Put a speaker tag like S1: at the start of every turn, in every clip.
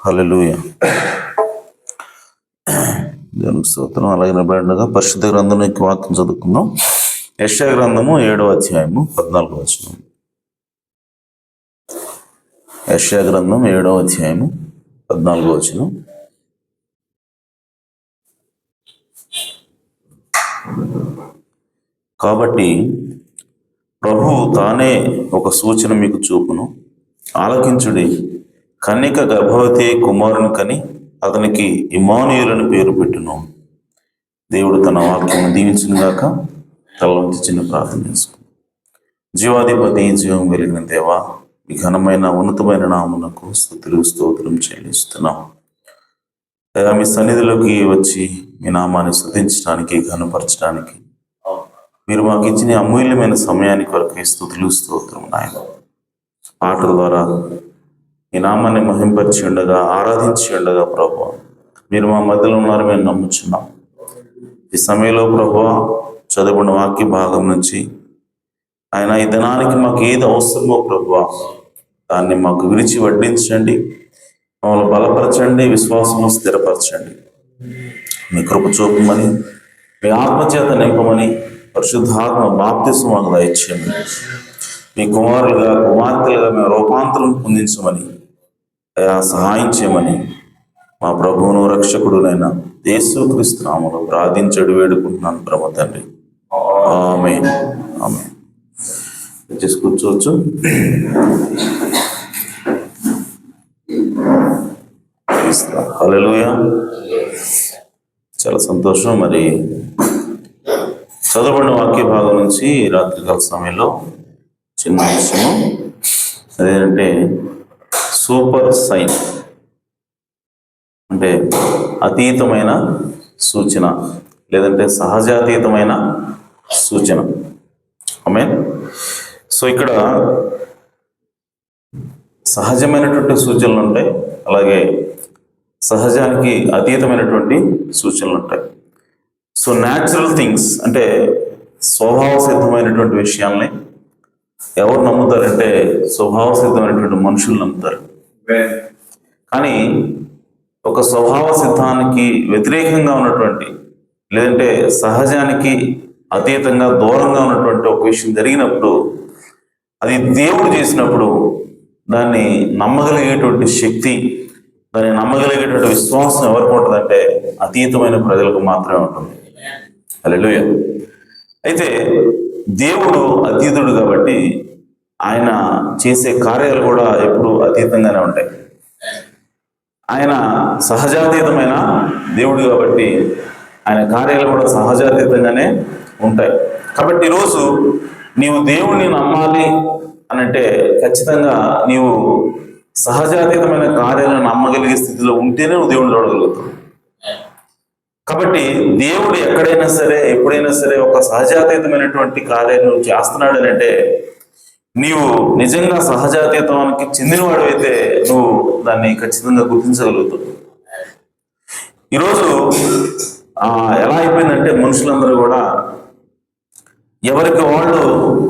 S1: హల్లెలూయా. దేవునికి స్తోత్రం. అలాగే నిలబడినగా పరిశుద్ధ గ్రంథం యొక్క వాక్యం చదువుకుందాం. యెషయా గ్రంథము 7వ అధ్యాయము 14వ వచనం. యెషయా గ్రంథం 7వ అధ్యాయము 14వ వచనం. కాబట్టి ప్రభువు తానే ఒక సూచన మీకు చూపును, ఆలకించుడి. కన్యక గర్భవతి కుమారుని కని అతనికి ఇమ్మానుయేలుని పేరు పెట్టును. దేవుడు తన వాక్యం దీవించుగాక. తలవంచి చిన్న ప్రార్థన చేసుకుని. జీవాధిపతి, జీవం కలిగిన దేవా, మీ ఘనమైన ఉన్నతమైన నామమునకు స్తుతులు స్తోత్రం చెల్లిస్తున్నాం. మీ సన్నిధిలోకి వచ్చి మీ నామాన్ని స్తుతించడానికి, ఘనపరచడానికి మీరు మాకు ఇచ్చిన అమూల్యమైన సమయానికి కొరకు స్తుతులు స్తోత్రం నాయన. పాటల ద్వారా ఈ నామాన్ని మహింపరిచి ఉండగా, ఆరాధించి ఉండగా ప్రభువా, మీరు మా మధ్యలో ఉన్నారు మేము నమ్ముచున్నాం. ఈ సమయంలో ప్రభువా, చదువుకున్న వాక్య భాగం నుంచి ఆయన ఈ దినానికి మాకు ఏది అవసరమో ప్రభువా, దాన్ని మాకు విరిచి వడ్డించండి, మమ్మల్ని బలపరచండి, విశ్వాసము స్థిరపరచండి. మీ కృప చూపమని, మీ ఆత్మచేత నింపమని, పరిశుద్ధాత్మ బాప్తిస్మం మాకు దయచేయండి. మీ కుమారులుగా, కుమార్తెలుగా మేము రూపాంతరం పొందించమని, సహాయం చేయమని మా ప్రభువును రక్షకుడునైన యేసుక్రీస్తు నామములో ప్రార్థించడు వేడుకుంటున్నాను ప్రభు తండ్రి. ఆమేన్. ఆమేన్. చేసి కూర్చోవచ్చు. హల్లెలూయా. చాలా సంతోషం. మరి చదవబడిన వాక్య భాగం నుంచి రాత్రికాల సమయంలో చిన్న విషయం అదేంటంటే సూపర్ సైన్, అంటే అతీతమైన సూచన, లేదంటే సహజాతీతమైన సూచన. ఆమేన్. సో ఇక్కడ సహజమైనటువంటి సూచనలు ఉంటాయి, అలాగే సహజానికి అతీతమైనటువంటి సూచనలు ఉంటాయి. సో న్యాచురల్ థింగ్స్ అంటే స్వభావ సిద్ధమైనటువంటి విషయాల్ని ఎవరు నమ్ముతారంటే స్వభావ సిద్ధమైనటువంటి మనుషులు నమ్ముతారు. కానీ ఒక స్వభావ సిద్ధానికి వ్యతిరేకంగా ఉన్నటువంటి, లేదంటే సహజానికి అతీతంగా దూరంగా ఉన్నటువంటి ఒక విషయం జరిగినప్పుడు, అది దేవుడు చేసినప్పుడు దాన్ని నమ్మగలిగేటువంటి శక్తి, దాన్ని నమ్మగలిగేటువంటి విశ్వాసం ఎవరికి ఉంటుందంటే అతీతమైన ప్రజలకు మాత్రమే ఉంటుంది. హల్లెలూయా. అయితే దేవుడు అతీతుడు కాబట్టి ఆయన చేసే కార్యాలు కూడా ఎప్పుడు అతీతంగానే ఉంటాయి. ఆయన సహజాతీతమైన దేవుడు కాబట్టి ఆయన కార్యాలు కూడా సహజాతీతంగానే ఉంటాయి. కాబట్టి ఈరోజు నీవు దేవుణ్ణి నమ్మాలి అని అంటే ఖచ్చితంగా నీవు సహజాతీతమైన కార్యాలను నమ్మగలిగే స్థితిలో ఉంటేనే నువ్వు దేవుణ్ణి చూడగలుగుతావు. కాబట్టి దేవుడు ఎక్కడైనా సరే, ఎప్పుడైనా సరే ఒక సహజాతీతమైనటువంటి కార్యాన్ని నువ్వు చేస్తున్నాడు అని అంటే నీవు నిజంగా సహజాతీతానికి చెందినవాడు అయితే నువ్వు దాన్ని ఖచ్చితంగా గుర్తించగలుగుతావు. ఈరోజు ఎలా అయిపోయిందంటే మనుషులందరూ కూడా ఎవరికి వాళ్ళు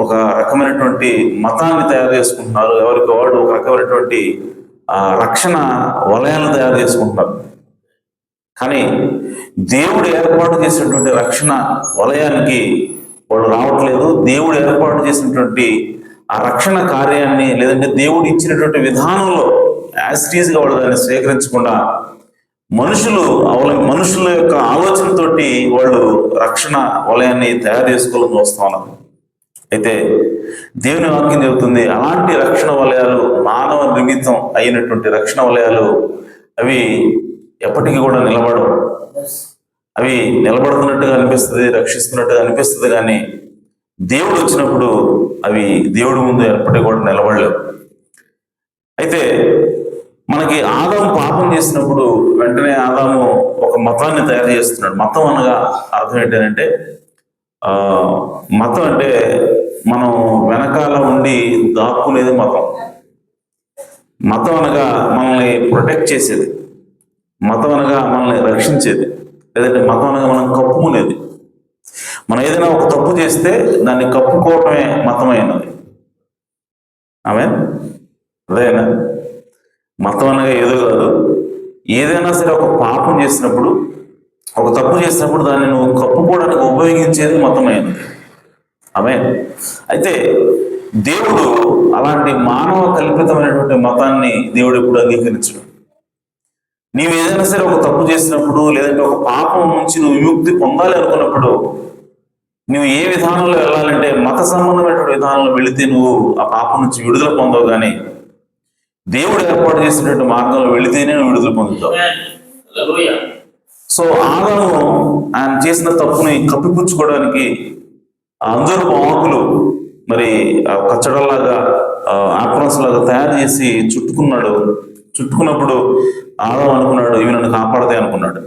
S1: ఒక రకమైనటువంటి మతాన్ని తయారు చేసుకుంటున్నారు, ఎవరికి వాళ్ళు ఒక రకమైనటువంటి రక్షణ వలయాలను తయారు చేసుకుంటున్నారు. కానీ దేవుడు ఏర్పాటు చేసినటువంటి రక్షణ వలయానికి వాళ్ళు రావట్లేదు. దేవుడు ఏర్పాటు చేసినటువంటి ఆ రక్షణ కార్యాన్ని, లేదంటే దేవుడు ఇచ్చినటువంటి విధానంలో యాజిటీజ్గా వాళ్ళు దాన్ని స్వీకరించకుండా మనుషుల యొక్క ఆలోచనతోటి వాళ్ళు రక్షణ వలయాన్ని తయారు చేసుకోవాలని చూస్తా ఉన్నారు. అయితే దేవుని వాక్యం చెబుతుంది, అలాంటి రక్షణ వలయాలు, మానవ నిమిత్తం అయినటువంటి రక్షణ వలయాలు అవి ఎప్పటికీ కూడా నిలబడవు. అవి నిలబడుతున్నట్టుగా అనిపిస్తుంది, రక్షిస్తున్నట్టుగా అనిపిస్తుంది, కానీ దేవుడు వచ్చినప్పుడు అవి దేవుడి ముందు ఎప్పటికీ కూడా నిలబడలేవు. అయితే మనకి ఆదాము పాపం చేసినప్పుడు వెంటనే ఆదాము ఒక మతాన్ని తయారు చేస్తున్నాడు. మతం అనగా అర్థం ఏంటంటే, మతం అంటే మనం వెనకాల ఉండి దాక్కునేది మతం. మతం అనగా మనల్ని ప్రొటెక్ట్ చేసేది, మతం అనగా మనల్ని రక్షించేది, లేదంటే మతం అనగా మనం కప్పుకునేది. మనం ఏదైనా ఒక తప్పు చేస్తే దాన్ని కప్పుకోవటమే మతమైనది. అదేనా? మతం అనగా ఏదో కాదు. ఏదైనా సరే ఒక పాపం చేసినప్పుడు, ఒక తప్పు చేసినప్పుడు దాన్ని నువ్వు కప్పుకోవడానికి ఉపయోగించేది మతమైనది. అయితే దేవుడు అలాంటి మానవ కల్పితమైనటువంటి మతాన్ని దేవుడు ఎప్పుడు అంగీకరించడు. నీవు ఏదైనా సరే ఒక తప్పు చేసినప్పుడు, లేదంటే ఒక పాపం నుంచి నువ్వు విముక్తి పొందాలి అనుకున్నప్పుడు, నువ్వు ఏ విధానంలో వెళ్ళాలంటే మత సంబంధమైనటువంటి విధానంలో వెళితే నువ్వు ఆ పాపం నుంచి విడుదల పొందవు. కానీ దేవుడు ఏర్పాటు చేసినటువంటి మార్గంలో వెళితేనే నువ్వు విడుదల పొందుతావు. సో ఆదాము ఆయన చేసిన తప్పుని కప్పిపుచ్చుకోవడానికి అందరూ ఆకులు మరి కచ్చడల్లాగా ఆప్రాన్స్ లాగా తయారు చేసి చుట్టుకున్నాడు. చుట్టుకున్నప్పుడు ఆదాము అనుకున్నాడు, ఇవి నన్ను కాపాడతాయి అనుకున్నాడు,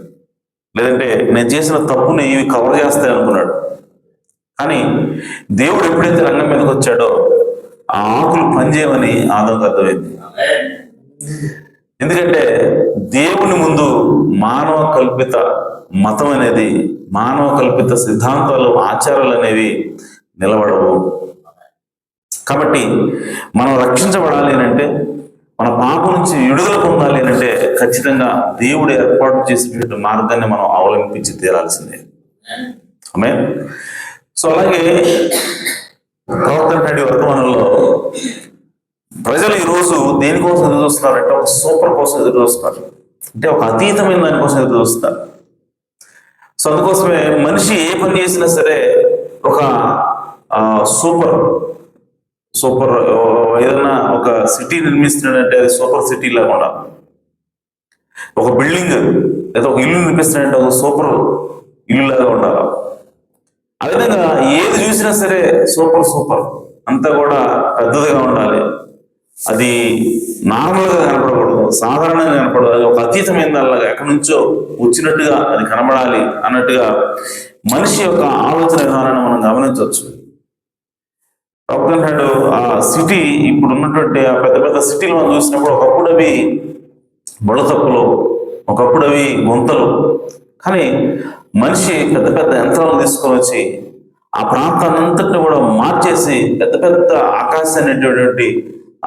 S1: లేదంటే నేను చేసిన తప్పుని ఇవి కవర్ చేస్తాయి అనుకున్నాడు. కానీ దేవుడు ఎప్పుడైతే రంగం మీదకి వచ్చాడో ఆ ఆకులు పనిచేయమని ఆదాముకు అర్థమైంది. ఎందుకంటే దేవుని ముందు మానవ కల్పిత మతం అనేది, మానవ కల్పిత సిద్ధాంతాలు, ఆచారాలు అనేవి నిలబడవు. కాబట్టి మనం రక్షించబడాలి అంటే, మన పాపం నుంచి విడుదల పొందాలి అంటే ఖచ్చితంగా దేవుడు ఏర్పాటు చేసినటువంటి మార్గాన్ని మనం అవలంబించి తీరాల్సిందే. సో అలాగే ప్రవర్తన వర్తమానంలో ప్రజలు ఈరోజు దేనికోసం ఎదురు చూస్తున్నారంటే, ఒక సూపర్ కోసం ఎదురు చూస్తున్నారు, అంటే ఒక అతీతమైన దానికోసం ఎదురు చూస్తున్నారు. సో అందుకోసమే మనిషి ఏ పని చేసినా సరే ఒక సూపర్ ఏదైనా ఒక సిటీ నిర్మిస్తున్నాడంటే అది సూపర్ సిటీ లాగా ఉండాలి. ఒక బిల్డింగ్ లేదా ఒక ఇల్లు నిర్మిస్తున్నాడంటే ఒక సూపర్ ఇల్లు లాగా ఉండాలి. ఆ విధంగా ఏది చూసినా సరే సూపర్ అంతా కూడా పెద్దదిగా ఉండాలి. అది నార్మల్గా కనపడకూడదు, సాధారణంగా కనపడదు. అది ఒక అతీతమైన అలాగా ఎక్కడి నుంచో వచ్చినట్టుగా అది కనబడాలి అన్నట్టుగా మనిషి యొక్క ఆలోచన విధానాన్ని మనం గమనించవచ్చు. అంటాడు ఆ సిటీ, ఇప్పుడు ఉన్నటువంటి ఆ పెద్ద పెద్ద సిటీలు మనం చూసినప్పుడు ఒకప్పుడు అవి బుడతప్పులు, ఒకప్పుడు అవి గుంతలు. కానీ మనిషి పెద్ద పెద్ద యంత్రాలు తీసుకొని వచ్చి ఆ ప్రాంతాన్ని అంతటిని కూడా మార్చేసి పెద్ద పెద్ద ఆకాశాన్ని అనేటువంటి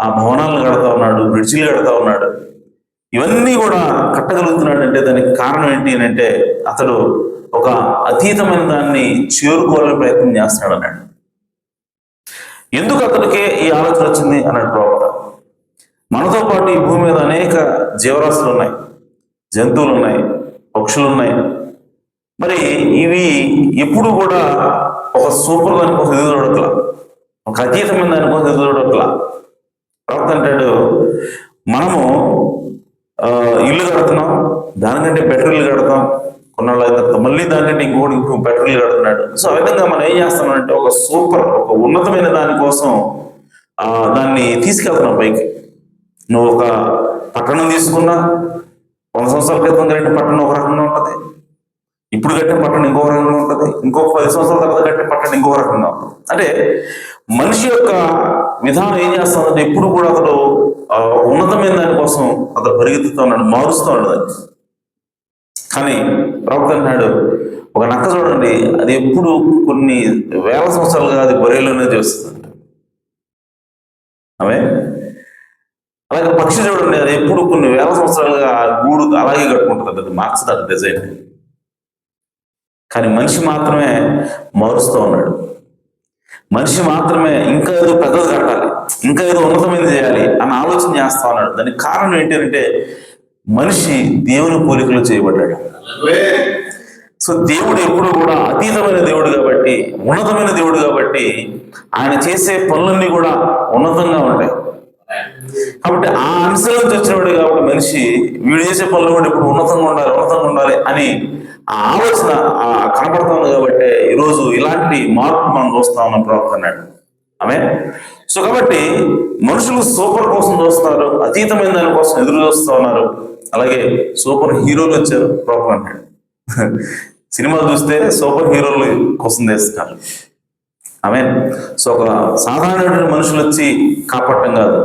S1: ఆ భవనాలను కడతా ఉన్నాడు, బ్రిడ్జిలు కడతా ఉన్నాడు. ఇవన్నీ కూడా కట్టగలుగుతున్నాడు అంటే దానికి కారణం ఏంటి అని అంటే, అతడు ఒక అతీతమైన దాన్ని చేరుకోవాలని ప్రయత్నం చేస్తున్నాడు అన్నాడు. ఎందుకు అతడికే ఈ ఆలోచన వచ్చింది అన్నాడు ప్రవక్త. మనతో పాటు ఈ భూమి మీద అనేక జీవరాశులు ఉన్నాయి, జంతువులు ఉన్నాయి, పక్షులు ఉన్నాయి. మరి ఇవి ఎప్పుడు కూడా ఒక సూపర్ దానికోసం ఎదురు చూడట్లా, ఒక అతీతమైన దానికోసం ఎదురు చూడట్లా. ప్రవక్త అంటాడు, మనము ఇల్లు కడుతున్నాం, దానికంటే బెటర్ ఇల్లు కడతాం, కొన్నాళ్ళ తర్వాత మళ్ళీ దానికంటే ఇంకో బెటర్ ఇల్లు కడుతున్నాడు. సో ఆ విధంగా మనం ఏం చేస్తామంటే ఒక ఒక ఉన్నతమైన దానికోసం దాన్ని తీసుకెళ్తున్నాం పైకి. నువ్వు ఒక పట్టణం తీసుకున్నా, 100 సంవత్సరాల క్రితం కట్టిన పట్టణం ఒక రకంగా ఉంటుంది, ఇప్పుడు కట్టిన పట్టణం ఇంకొక రకంగా ఉంటుంది, ఇంకొక 10 సంవత్సరాల తర్వాత కట్టిన పట్టణం ఇంకొక రకంగా ఉంటుంది. అంటే మనిషి యొక్క విధానం ఏం చేస్తాడంటే ఎప్పుడు కూడా అతడు ఉన్నతమైన దానికోసం అతడు పరిగెత్తుతూ ఉన్నాడు, మారుస్తూ ఉన్నాడు దాన్ని. కానీ ప్రవక్త అన్నాడు, ఒక నక్క చూడండి, అది ఎప్పుడు కొన్ని వేల సంవత్సరాలుగా అది బొరేలోనే చేస్తుంది. ఆమె అలాగే పక్షి చూడండి, అది ఎప్పుడు కొన్ని వేల సంవత్సరాలుగా ఆ గూడు అలాగే కట్టుకుంటుంది, అది మార్చదు డిజైన్. కానీ మనిషి మాత్రమే మారుస్తూ ఉన్నాడు. మనిషి మాత్రమే ఇంకా ఏదో పెద్దది కట్టాలి, ఇంకా ఏదో ఉన్నతమైనది చేయాలి అని ఆలోచన చేస్తా ఉన్నాడు. దానికి కారణం ఏంటంటే మనిషి దేవుని పోలికలో చేయబడ్డాడు. సో దేవుడు ఎప్పుడు కూడా అతీతమైన దేవుడు కాబట్టి, ఉన్నతమైన దేవుడు కాబట్టి ఆయన చేసే పనులన్నీ కూడా ఉన్నతంగా ఉంటాయి. కాబట్టి ఆ అంశాల నుంచి వచ్చినవాడు కాబట్టి మనిషి వీడు చేసే పనులు కూడా ఇప్పుడు ఉన్నతంగా ఉండాలి అని ఆ ఆలోచన కనపడుతుంది. కాబట్టి ఈరోజు ఇలాంటి మార్పు మనం చూస్తా ఉన్నాం ప్రవక్త అన్నాడు. ఆమె సో కాబట్టి మనుషులు సూపర్ కోసం చూస్తున్నారు, అతీతమైన దాని కోసం ఎదురు చూస్తూ ఉన్నారు. అలాగే సూపర్ హీరోలు వచ్చారు ప్రవక్త అన్నాడు. సినిమాలు చూస్తే సూపర్ హీరోలు కోసం చేస్తున్నారు. ఆమె సో ఒక సాధారణమైన మనుషులు వచ్చి కాపాడటం కాదు,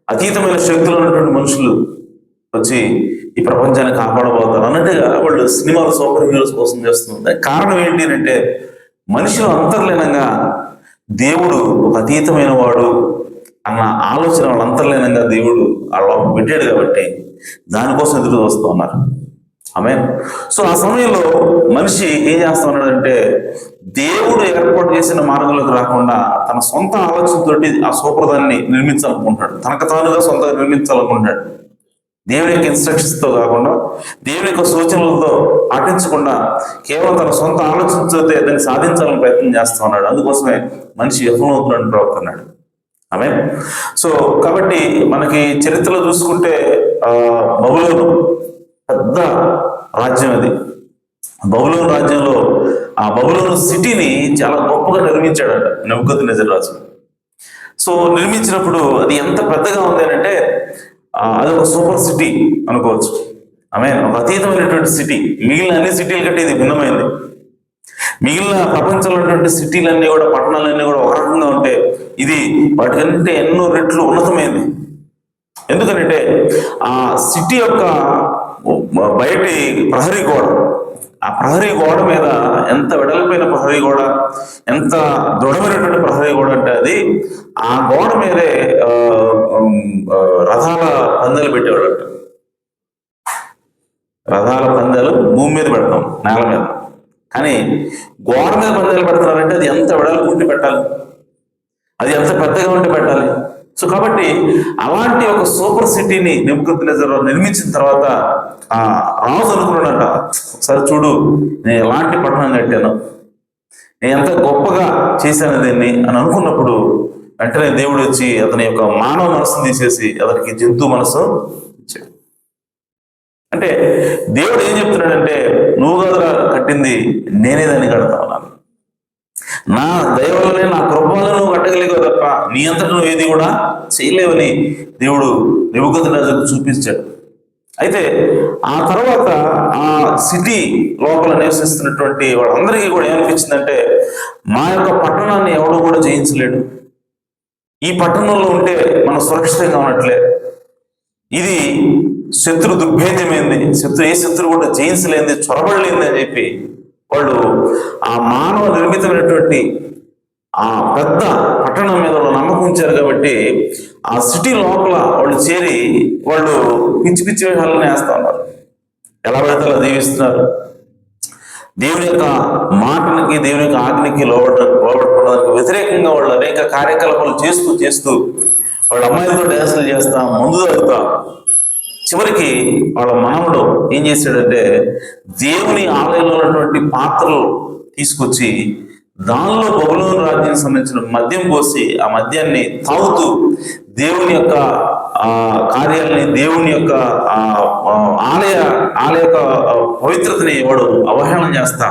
S1: అతీతమైన శక్తులు ఉన్నటువంటి మనుషులు వచ్చి ఈ ప్రపంచాన్ని కాపాడబోతారు అన్నట్టుగా వాళ్ళు సినిమాలు సూపర్ హీరోస్ కోసం చేస్తున్నారు. కారణం ఏంటి అంటే మనుషులు అంతర్లీనంగా దేవుడు ఒక అతీతమైన వాడు అన్న ఆలోచన వాళ్ళు అంతర్లీనంగా దేవుడు వాళ్ళ పెట్టాడు కాబట్టి దానికోసం ఎదురు చూస్తూ ఉన్నారు. ఆమె సో ఆ సమయంలో మనిషి ఏం చేస్తా ఉన్నాడంటే దేవుడు ఏర్పాటు చేసిన మార్గంలోకి రాకుండా తన సొంత ఆలోచనతోటి ఆ సూపర్దాన్ని నిర్మించాలనుకుంటాడు, తనకు తానుగా సొంతంగా నిర్మించాలనుకుంటాడు. దేవుని యొక్క ఇన్స్ట్రక్షన్స్తో కాకుండా, దేవుని యొక్క సూచనలతో పాటించకుండా కేవలం తన సొంత ఆలోచనతో దాన్ని సాధించాలని ప్రయత్నం చేస్తా ఉన్నాడు. అందుకోసమే మనిషి విఫలమవుతున్నాడు ప్రవర్తన్నాడు. ఆమె సో కాబట్టి మనకి చరిత్రలో చూసుకుంటే బబులోను పెద్ద రాజ్యం. అది బబులోను రాజ్యంలో ఆ బబులోను సిటీని చాలా గొప్పగా నిర్మించాడట నెబుకద్నెజర్ రాజు. సో నిర్మించినప్పుడు అది ఎంత పెద్దగా ఉంది అంటే అది ఒక సూపర్ సిటీ అనుకోవచ్చు. ఆమె ఒక అతీతమైనటువంటి సిటీ, మిగిలిన అన్ని సిటీల కంటే ఇది భిన్నమైనది. మిగిలిన ప్రపంచంలో ఉన్నటువంటి సిటీలన్నీ కూడా, పట్టణాలన్నీ కూడా ఒక రకంగా ఉంటే ఇది వాటికంటే ఎన్నో రెట్లు ఉన్నతమైనది. ఎందుకంటే ఆ సిటీ యొక్క బయటి ప్రహరీ గోడ, ఆ ప్రహరీ గోడ మీద ఎంత వెడల్పైన ప్రహరీ గోడ, ఎంత దృఢమైనటువంటి ప్రహరీ గోడ అంటే అది ఆ గోడ మీదే రథాల పందాలు పెట్టేవాడు. రథాల పందాలు భూమి మీద పెడతాం, నేల మీద, కానీ గోడ మీద పందాలు పెడతారంటే అది ఎంత వెడల్పు ఉంటే పెట్టాలి, అది ఎంత పెద్దగా ఉంటే పెట్టాలి. సో కాబట్టి అలాంటి ఒక సూపర్ సిటీని నెబుకద్నెజర్ నిర్మించిన తర్వాత ఆ రాజు అనుకున్నాడంట, ఒకసారి చూడు నేను ఎలాంటి పట్టణం కట్టాను, నేను ఎంత గొప్పగా చేశాను దీన్ని అని అనుకున్నప్పుడు వెంటనే దేవుడు వచ్చి అతని యొక్క మానవ మనసును తీసేసి అతనికి జంతు మనసు ఇచ్చాడు. అంటే దేవుడు ఏం చెప్తున్నాడంటే నువ్వు కదరా కట్టింది, నేనే దాన్ని కడతా ఉన్నాను, నా దయ వల్లనే, నా కృప వల్ల నువ్వు కట్టగలిగావు తప్ప నీ అంతటా నువ్వు ఏది కూడా చేయలేవని దేవుడు నెబుకద్నెజరుకు చూపించాడు. అయితే ఆ తర్వాత ఆ సిటీ లోపల నివసిస్తున్నటువంటి వాళ్ళందరికీ కూడా ఏమనిపించిందంటే మా యొక్క పట్టణాన్ని ఎవడు కూడా జయించలేడు, ఈ పట్టణంలో ఉంటే మనం సురక్షితంగా ఉన్నట్లే, ఇది శత్రు దుర్భేద్యమైంది, ఏ శత్రు కూడా జయించలేంది, చొరబడలేంది అని చెప్పి వాళ్ళు ఆ మానవ నిర్మితమైనటువంటి ఆ పెద్ద పట్టణం మీద వాళ్ళు నమ్మకం ఉంచారు. కాబట్టి ఆ సిటీ లోపల వాళ్ళు చేరి వాళ్ళు పిచ్చి పిచ్చి వేషాలను వేస్తా ఉన్నారు, ఎలా పడితే అలా జీవిస్తున్నారు. దేవుని యొక్క మాటనికి, దేవుని యొక్క ఆజ్ఞకి లోబడడానికి వ్యతిరేకంగా వాళ్ళు అనేక కార్యకలాపాలు చేస్తూ వాళ్ళ అమ్మాయిలతో డ్యాన్సులు చేస్తా, మందు తాగుతా, చివరికి వాళ్ళ మనవడు ఏం చేశాడంటే దేవుని ఆలయంలో ఉన్నటువంటి పాత్రలు తీసుకొచ్చి దానిలో బబులోను రాజ్యానికి సంబంధించిన మద్యం పోసి ఆ మద్యాన్ని తాగుతూ దేవుని యొక్క కార్యాలని, దేవుని యొక్క ఆలయ యొక్క పవిత్రతని వాడు అవహేళన చేస్తా,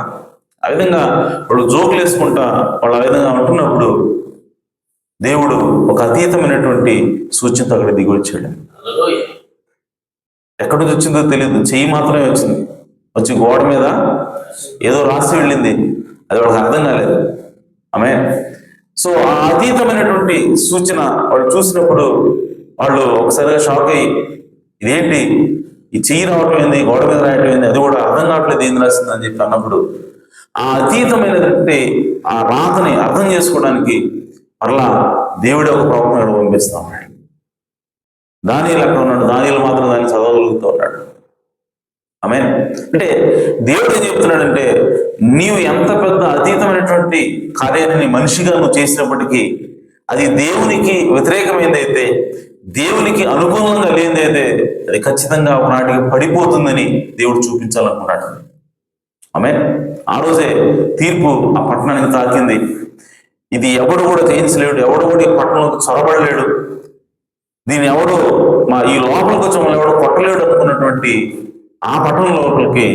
S1: ఆ విధంగా వాడు జోకులు వేసుకుంటా వాళ్ళు ఆ విధంగా ఉంటున్నప్పుడు దేవుడు ఒక అతీతమైనటువంటి సూచనతో అక్కడ దిగి వచ్చాడు. ఎక్కడి నుంచి వచ్చిందో తెలియదు, చెయ్యి మాత్రమే వచ్చింది, వచ్చి గోడ మీద ఏదో రాసి వెళ్ళింది, అది వాళ్ళకి అర్థం కాలేదు. ఆమె సో ఆ అతీతమైనటువంటి సూచన వాళ్ళు చూసినప్పుడు వాళ్ళు ఒకసారిగా షాక్ అయ్యి ఇదేంటి ఈ చెయ్యి రావటం ఏంది, గోడ మీద రాయటం ఏంది, అది కూడా అర్థం కావట్లేదు ఏంది రాసిందని చెప్పి అన్నప్పుడు ఆ అతీతమైనటువంటి ఆ రాతని అర్థం చేసుకోవడానికి మరలా దేవుడే ఒక ప్రవక్తను పంపిస్తా ఉన్నాడు. దానియేలు అక్కడ ఉన్నాడు, దానియేలు మాత్రం దాన్ని చదవగలుగుతూ ఉన్నాడు. ఆమేన్. అంటే దేవుడు ఏం చెప్తున్నాడంటే, నీవు ఎంత పెద్ద అతీతమైనటువంటి కార్యాన్ని మనిషిగా నువ్వు చేసినప్పటికీ అది దేవునికి వ్యతిరేకమైనదైతే, దేవునికి అనుకూలంగా లేనిదైతే అది ఖచ్చితంగా ఒకనాటికి పడిపోతుందని దేవుడు చూపించాలనుకున్నాడు. ఆమేన్. ఆ రోజే తీర్పు ఆ పట్టణానికి తాకింది. ఇది ఎవడు కూడా జయించలేడు, ఎవడు కూడా ఈ పట్టణంలోకి చొరబడలేడు, దీన్ని ఎవడు ఈ లోపలికి వచ్చి మళ్ళీ ఎవడో కొట్టలేడు అనుకున్నటువంటి ఆ పట్టణం లోపలికి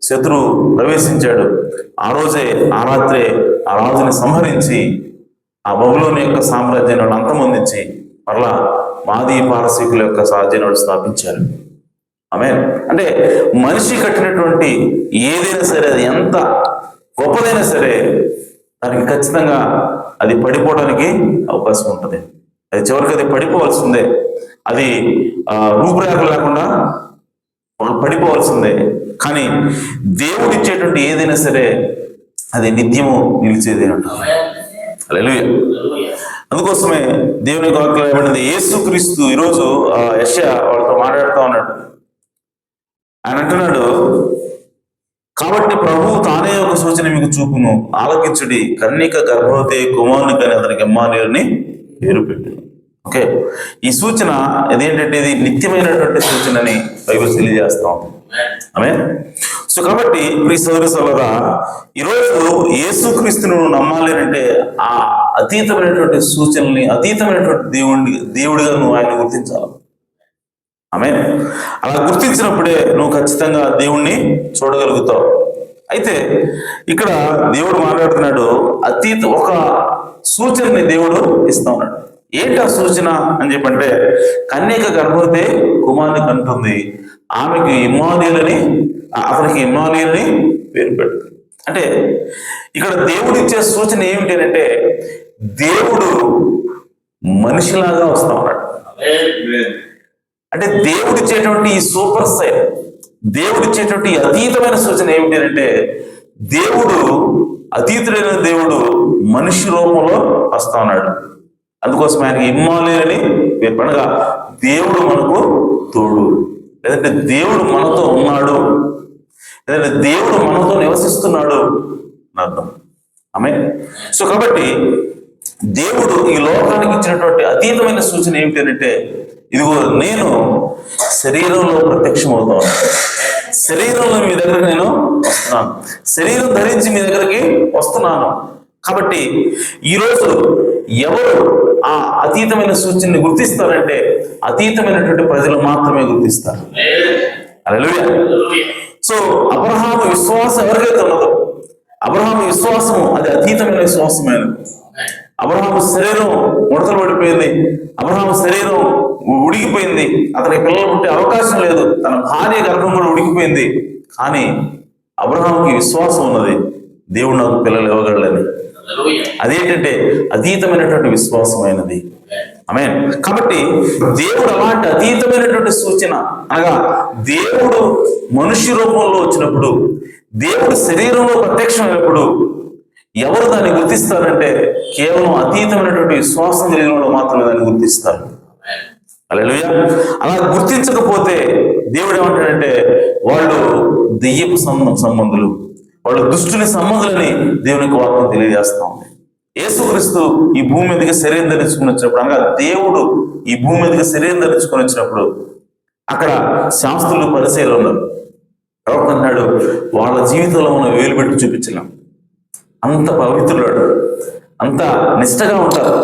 S1: శత్రువు ప్రవేశించాడు. ఆ రోజే ఆ రాత్రే ఆ రాజుని సంహరించి ఆ బబులోని యొక్క సామ్రాజ్యాన్ని వాళ్ళు అంతమొందించి మరలా మాదీ పారసీకుల యొక్క సామ్రాజ్యాన్ని వాళ్ళు స్థాపించారు. ఆమేన్. అంటే మనిషి కట్టినటువంటి ఏదైనా సరే, అది ఎంత గొప్పదైనా సరే, దానికి ఖచ్చితంగా అది పడిపోవడానికి అవకాశం ఉంటుంది. అది చివరికి అది పడిపోవాల్సిందే. అది రూపురేఖలు లేకుండా పడిపోవాల్సిందే. కానీ దేవుడు ఇచ్చేటువంటి ఏదైనా సరే అది నిత్యము నిలిచేదే ఉంటుంది. హల్లెలూయా. అందుకోసమే దేవుని వాక్యం ఏమన్నది, యేసుక్రీస్తు ఈరోజు యెషయా వాళ్ళతో మాట్లాడుతూ ఉన్నాడు. ఆయన అంటున్నాడు, కాబట్టి ప్రభువు తానే ఒక సూచన మీకు చూపును, ఆలకించుడి, కన్యక గర్భవతి కుమారుని కానీ అతనికి ఇమ్మానుయేలుని పేరు పెట్టు. ఓకే, ఈ సూచన ఇదేంటంటే ఇది నిత్యమైనటువంటి సూచనని బైబిల్ తెలియజేస్తా ఉంది. ఆమేన్. సో కాబట్టి ఈ సోదర సోదరా, ఈరోజు యేసుక్రీస్తును నమ్మాలి అంటే ఆ అతీతమైనటువంటి సూచనల్ని, అతీతమైనటువంటి దేవుడిగా నువ్వు ఆయన గుర్తించాలి. ఆమేన్. అలా గుర్తించినప్పుడే నువ్వు ఖచ్చితంగా దేవుణ్ణి చూడగలుగుతావు. అయితే ఇక్కడ దేవుడు మాట్లాడుతున్నాడు, ఒక సూచనని దేవుడు ఇస్తా ఉన్నాడు. ఏంటి ఆ సూచన అని చెప్పంటే, కన్యక గర్భవతి కుమారుని కంటుంది, ఆమెకి ఇమ్మానుయేలుని, అతనికి ఇమ్మానుయేలుని పేరు పెడుతుంది. అంటే ఇక్కడ దేవుడు ఇచ్చే సూచన ఏమిటి అంటే, దేవుడు మనిషిలాగా వస్తా ఉన్నాడు. అంటే దేవుడు ఇచ్చేటువంటి ఈ సూపర్ సైన్, దేవుడు ఇచ్చేటువంటి అతీతమైన సూచన ఏమిటి అంటే, దేవుడు అతీతుడైన దేవుడు మనిషి రూపంలో వస్తా ఉన్నాడు. అందుకోసం ఆయనకి ఇమ్మానుయేలుని పేరు పడగా, దేవుడు మనకు తోడు, లేదంటే దేవుడు మనతో ఉన్నాడు, లేదంటే దేవుడు మనతో నివసిస్తున్నాడు అని అర్థం. ఆమేన్. సో కాబట్టి దేవుడు ఈ లోకానికి ఇచ్చినటువంటి అతీతమైన సూచన ఏమిటంటే, ఇదిగో నేను శరీరంలో ప్రత్యక్షమవుతాను, శరీరంలో మీ దగ్గరకు నేను వస్తున్నాను, శరీరం ధరించి మీ దగ్గరికి వస్తున్నాను. కాబట్టి ఈరోజు ఎవరు ఆ అతీతమైన సూచనని గుర్తిస్తారంటే, అతీతమైనటువంటి ప్రజలు మాత్రమే గుర్తిస్తారు. హల్లెలూయా. సో అబ్రహాము విశ్వాసం ఎవరికైతే ఉన్నదో, అబ్రహాము విశ్వాసము అది అతీతమైన విశ్వాసమైనది. అబ్రహాము శరీరం ముడతలు పడిపోయింది, అబ్రహాము శరీరం ఉడికిపోయింది, అతనికి పిల్లలు పుట్టే అవకాశం లేదు, తన భార్య గర్భం కూడా ఉడికిపోయింది. కానీ అబ్రహాముకి విశ్వాసం ఉన్నది, దేవుడు నాకు పిల్లలు ఇవ్వగలని. అదేంటంటే అతీతమైనటువంటి విశ్వాసమైనది. ఆమేన్. కాబట్టి దేవుడు అలాంటి అతీతమైనటువంటి సూచన, అనగా దేవుడు మనుష్య రూపంలో వచ్చినప్పుడు, దేవుడు శరీరంలో ప్రత్యక్షమైనప్పుడు ఎవరు దాన్ని గుర్తిస్తారంటే, కేవలం అతీతమైనటువంటి విశ్వాసం కలిగిన వాళ్ళు మాత్రమే దాన్ని గుర్తిస్తారు. హల్లెలూయా. అలా గుర్తించకపోతే దేవుడు ఏమంటాడంటే, వాళ్ళు దెయ్యపు సంబంధులు, వాళ్ళు దుష్టుని సంబంధులని దేవునికి వాక్యం తెలియజేస్తా ఉంది. యేసుక్రీస్తు ఈ భూమి మీదకి శరీరం ధరించుకుని వచ్చినప్పుడు, అనగా దేవుడు ఈ భూమి మీదకి శరీరం ధరించుకొని వచ్చినప్పుడు అక్కడ శాస్త్రులు పరిసయ్యులు ఉన్నారు. ప్రవక్త అన్నాడు, వాళ్ళ జీవితంలో మనం వేలు పెట్టి చూపించలేం, అంత పవిత్రులు, అంత నిష్టగా ఉంటారు.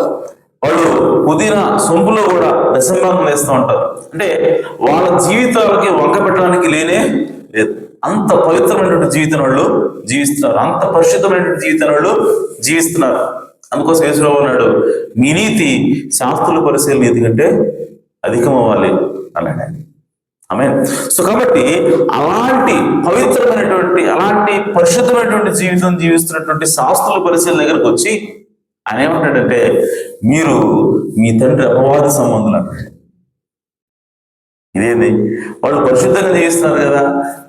S1: వాళ్ళు పుదీనా సొంపులో కూడా దశంభాగం వేస్తూ ఉంటారు. అంటే వాళ్ళ జీవితాలకి వంక పెట్టడానికి లేనే లేదు. అంత పవిత్రమైనటువంటి జీవితం వాళ్ళు జీవిస్తున్నారు, అంత పరిశుద్ధమైనటువంటి జీవితం వాళ్ళు జీవిస్తున్నారు. అందుకోసం యేసురావు అన్నాడు, మీ నీతి శాస్త్రుల పరిశీలన నీతి కంటే అధికం అవ్వాలి అన్నాడు. ఆమేన్. సో కాబట్టి అలాంటి పవిత్రమైనటువంటి, అలాంటి పరిశుద్ధమైనటువంటి జీవితం జీవిస్తున్నటువంటి శాస్త్రుల పరిశీలన దగ్గరకు వచ్చి ఆయన ఏమంటాడంటే, మీరు మీ తండ్రి అపవాది సంబంధులు అంటాడు. ఇదేంది, వాళ్ళు పరిశుద్ధంగా జీవిస్తున్నారు కదా,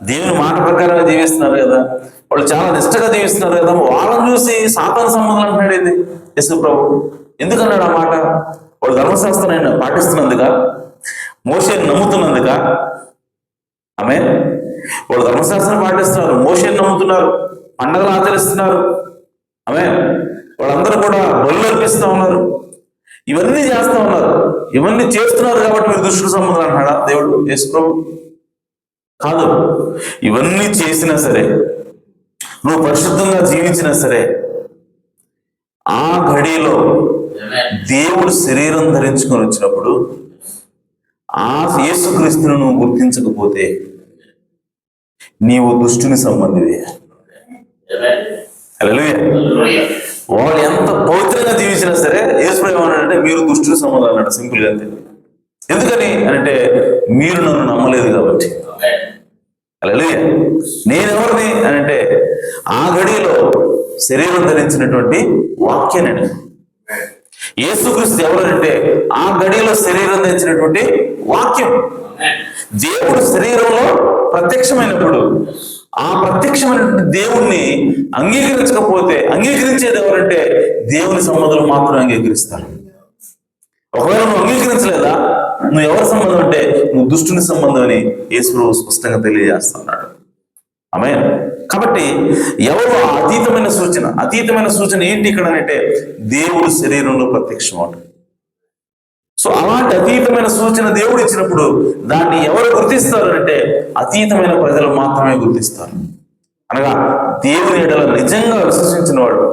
S1: దేవుని మాట ప్రకారంగా జీవిస్తున్నారు కదా, వాళ్ళు చాలా నిష్టగా జీవిస్తున్నారు కదా, వాళ్ళని చూసి సాతాను సంబంధం అంటున్నాడు ఏంది యేసు ప్రభు? ఎందుకన్నాడు ఆ మాట? వాళ్ళు ధర్మశాస్త్రాన్ని పాటిస్తున్నందుక, మోషేని నమ్ముతున్నందుక? ఆమె వాళ్ళు ధర్మశాస్త్రాన్ని పాటిస్తున్నారు, మోషేని నమ్ముతున్నారు, పండగలు ఆచరిస్తున్నారు, ఆమె వాళ్ళందరూ కూడా బలులు అర్పిస్తూ ఉన్నారు, ఇవన్నీ చేస్తూ ఉన్నారు. ఇవన్నీ చేస్తున్నారు కాబట్టి మీరు దుష్టుల సంబంధం అంటున్నాడా దేవుడు, యేసు ప్రభు? కాదు. ఇవన్నీ చేసినా సరే, నువ్వు పరిశుద్ధంగా జీవించినా సరే, ఆ ఘడిలో దేవుడు శరీరం ధరించుకొని వచ్చినప్పుడు ఆ యేసుక్రీస్తును నువ్వు గుర్తించకపోతే నీవు దుష్టుని సంబంధివే. హల్లెలూయా. వాళ్ళు ఎంత పవిత్రంగా జీవించినా సరే యేసు ఏమన్నాడంటే మీరు దుష్టుని సంబంధం అన్నాడు, సింపుల్గా అంతే. ఎందుకని అంటే మీరు నన్ను నమ్మలేదు కాబట్టి. హల్లెలూయా. నేనెవరిని అని అంటే ఆ ఘడిలో శరీరం ధరించినటువంటి వాక్యాన్ని. యేసుక్రీస్తు ఎవరంటే ఆ ఘడిలో శరీరం ధరించినటువంటి వాక్యం. దేవుడు శరీరంలో ప్రత్యక్షమైనప్పుడు ఆ ప్రత్యక్షమైనటువంటి దేవుణ్ణి అంగీకరించకపోతే అంగీకరించేది ఎవరంటే దేవుని సంబంధులు మాత్రం అంగీకరిస్తారు. ఒకవేళ నువ్వు అంగీకరించలేదా, నువ్వు ఎవరి సంబంధం అంటే నువ్వు దుష్టుని సంబంధం అని యేసు స్పష్టంగా తెలియజేస్తున్నాడు. ఆమేన్. కాబట్టి ఎవరు అతీతమైన సూచన ఏంటి ఇక్కడ అంటే దేవుడు శరీరంలో ప్రత్యక్షమవుతాడు. సో అలాంటి అతీతమైన సూచన దేవుడు ఇచ్చినప్పుడు దాన్ని ఎవరు గుర్తిస్తారు అంటే అతీతమైన ప్రజలు మాత్రమే గుర్తిస్తారు. అనగా దేవుని ఎడల నిజంగా విశ్వసించిన వాడు,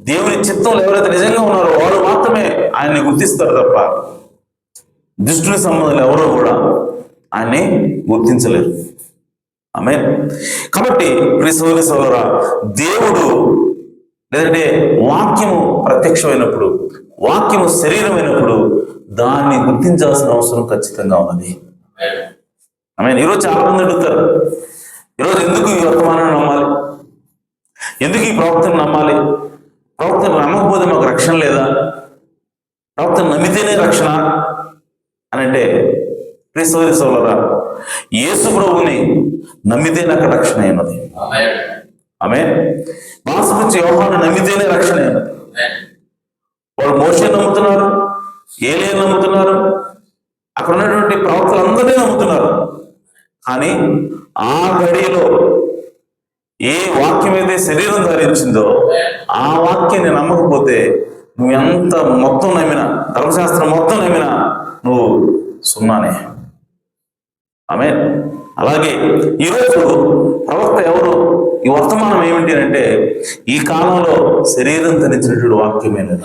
S1: దేవుని చిత్తంలో ఎవరైతే నిజంగా ఉన్నారో వారు మాత్రమే ఆయన్ని గుర్తిస్తారు తప్ప దుష్టుని సంబంధాలు ఎవరో కూడా ఆయన్ని గుర్తించలేరు. ఆమేన్. కాబట్టి ప్రియ సహోదరి సహోదరా, దేవుడు లేదంటే వాక్యము ప్రత్యక్షమైనప్పుడు, వాక్యము శరీరమైనప్పుడు దాన్ని గుర్తించాల్సిన అవసరం ఖచ్చితంగా ఉన్నది. ఆమేన్. ఈరోజు చాలా మంది అడుగుతారు, ఈరోజు ఎందుకు ఈ వర్తమానాన్ని నమ్మాలి, ఎందుకు ఈ ప్రవక్తను నమ్మాలి, ప్రవక్తను నమ్మకపోతే మాకు రక్షణ లేదా, ప్రవక్తను నమ్మితేనే రక్షణ అని అంటే ప్రియ సహోదరి సహోదరా, యేసు ప్రభువుని నమ్మితే నాకు రక్షణ అయినది. ఆమేన్. బాసుకొచ్చి యోహాను నమ్మితేనే రక్షణ అయినది. వాళ్ళు మోషే నమ్ముతున్నారు, ఏలియా నమ్ముతున్నారు, అక్కడ ఉన్నటువంటి ప్రవక్తలందరినీ నమ్ముతున్నారు. కానీ ఆ ఘడియలో ఏ వాక్యం అయితే శరీరం ధరించిందో ఆ వాక్యాన్ని నమ్మకపోతే నువ్వు ఎంత మొత్తం నమ్మినా, ధర్మశాస్త్రం మొత్తం నమ్మినా నువ్వు సున్నానే. ఆమేన్. అలాగే ఈరోజు ప్రవక్త ఎవరు, ఈ వర్తమానం ఏమిటి అంటే ఈ కాలంలో శరీరం ధరించినటువంటి వాక్యమేనది.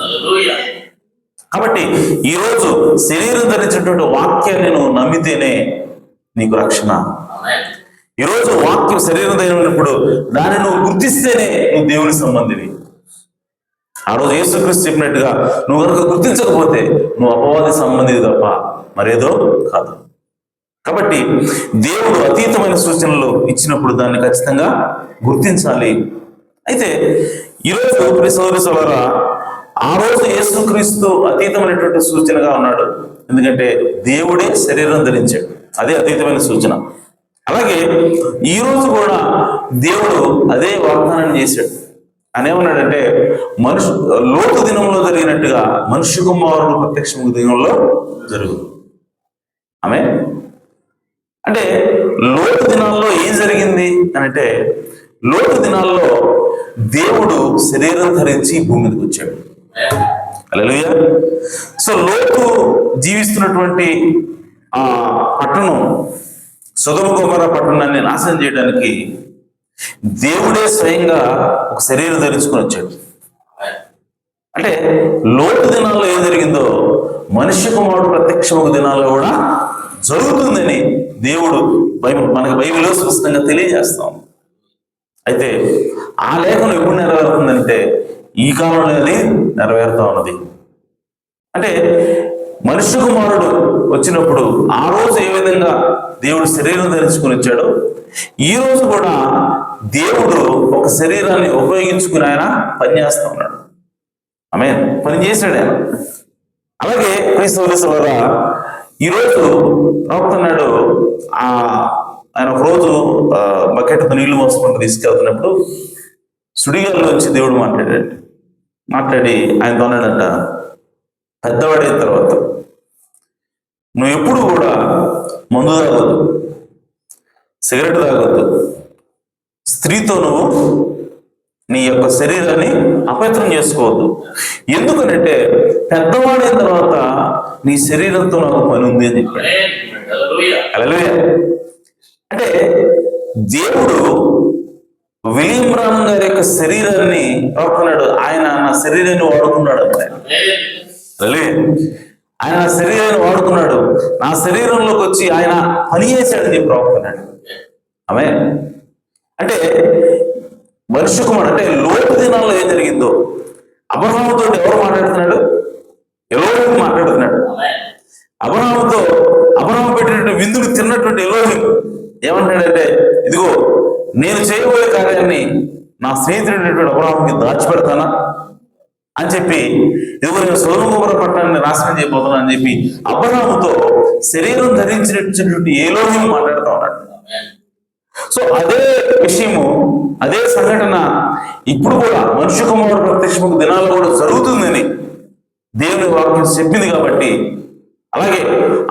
S1: కాబట్టి ఈరోజు శరీరం ధరించినటువంటి వాక్యాన్ని నువ్వు నమ్మితేనే నీకు రక్షణ. ఈరోజు వాక్యం శరీరం ధరినప్పుడు దాన్ని నువ్వు గుర్తిస్తేనే నువ్వు దేవుని సంబంధివి. ఆ రోజు యేసుక్రీస్తు చెప్పినట్టుగా నువ్వు కనుక గుర్తించకపోతే నువ్వు అపవాది సంబంధివి తప్ప మరేదో కాదు. కాబట్టి దేవుడు అతీతమైన సూచనలు ఇచ్చినప్పుడు దాన్ని ఖచ్చితంగా గుర్తించాలి. అయితే ఈరోజు ప్రియ సహోదరి సహోదరా, ఆ రోజు యేసుక్రీస్తు అతీతమైనటువంటి సూచనగా ఉన్నాడు. ఎందుకంటే దేవుడే శరీరం ధరించాడు, అదే అతీతమైన సూచన. అలాగే ఈ రోజు కూడా దేవుడు అదే వాగ్దానం చేశాడు. అని ఏమన్నాడంటే లోతు దినంలో జరిగినట్టుగా మనుష్య కుమారుడు ప్రత్యక్ష దినంలో జరుగుతుంది. ఆమేన్. అంటే లోతు దినాల్లో ఏం జరిగింది అని అంటే లోతు దినాల్లో దేవుడు శరీరం ధరించి భూమి మీదకి వచ్చాడు. హల్లెలూయా. సో లోతు జీవిస్తున్నటువంటి ఆ పట్టణం, సొదొమ గొమొర్రా పట్టణాన్ని నాశనం చేయడానికి దేవుడే స్వయంగా ఒక శరీరం ధరించుకొని వచ్చాడు. అంటే లోతు దినాల్లో ఏం జరిగిందో మనుష్య కుమారుడు ప్రత్యక్ష దినాల్లో కూడా జరుగుతుందని దేవుడు మనకి బైబిల్లో స్పష్టంగా తెలియజేస్తాం. అయితే ఆ లేఖనం ఎప్పుడు నెరవేరుతుందంటే ఈ కాలంలో అది నెరవేరుతా ఉన్నది. అంటే మనుష్య కుమారుడు వచ్చినప్పుడు ఆ రోజు ఏ విధంగా దేవుడు శరీరం ధరించుకుని వచ్చాడో ఈ రోజు కూడా దేవుడు ఒక శరీరాన్ని ఉపయోగించుకుని ఆయన పనిచేస్తా ఉన్నాడు. ఆమేన్. పని చేశాడు ఆయన. అలాగే క్రీస్తు సహోదరా, ఈరోజు ప్రవక్త అన్నాడు, ఆయన ఒక రోజు బకెట్తో నీళ్లు మోసుకుంటూ తీసుకెళ్తున్నప్పుడు సుడిగాల్లోంచి దేవుడు మాట్లాడి ఆయనతో అన్నాడంట, పెద్దవాడైన తర్వాత నువ్వు ఎప్పుడు కూడా మందు తాగొద్దు, సిగరెట్ తాగొద్దు, స్త్రీతో నువ్వు నీ యొక్క శరీరాన్ని అపవిత్రం చేసుకోవద్దు. ఎందుకనంటే పెద్దవాడైన తర్వాత నీ శరీరంతో నాకు పని ఉంది అని చెప్పాడు. హల్లెలూయా. అంటే దేవుడు విలియం బ్రానమ్ గారి యొక్క శరీరాన్ని వాడుకున్నాడు. ఆయన నా శరీరాన్ని వాడుకున్నాడు అన్నమాట. ఆయన నా శరీరాన్ని వాడుకున్నాడు, నా శరీరంలోకి వచ్చి ఆయన పని చేశాడని చెప్పి వాడుకున్నాడు. ఆమె అంటే మనిషి కుమారుడు అంటే లోతు దినాల్లో ఏం జరిగిందో, అబ్రహాముతో ఎవరు మాట్లాడుతున్నాడు? ఎలోహిం మాట్లాడుతున్నాడు. అబ్రహాము పెట్టినటువంటి విందుకు తిన్నటువంటి ఎలోహిం ఏమంటాడంటే, ఇదిగో నేను చేయబోయే కార్యాన్ని నా స్నేహితుడైనటువంటి అబ్రహాముకి దాచిపెడతానా అని చెప్పి, ఇదిగో నేను సొదొమ గొమొర్రా పట్టణాన్ని నాశనం చేయబోతున్నా అని చెప్పి అబ్రహాముతో శరీరం ధరించినటువంటి ఎలోహిం మాట్లాడుతూ ఉన్నాడు. సో అదే విషయము, అదే సంఘటన ఇప్పుడు కూడా మనుష్య కుమారుడు ప్రత్యక్షము దినాల్లో కూడా జరుగుతుందని దేవుని వాక్యం చెప్పింది. కాబట్టి అలాగే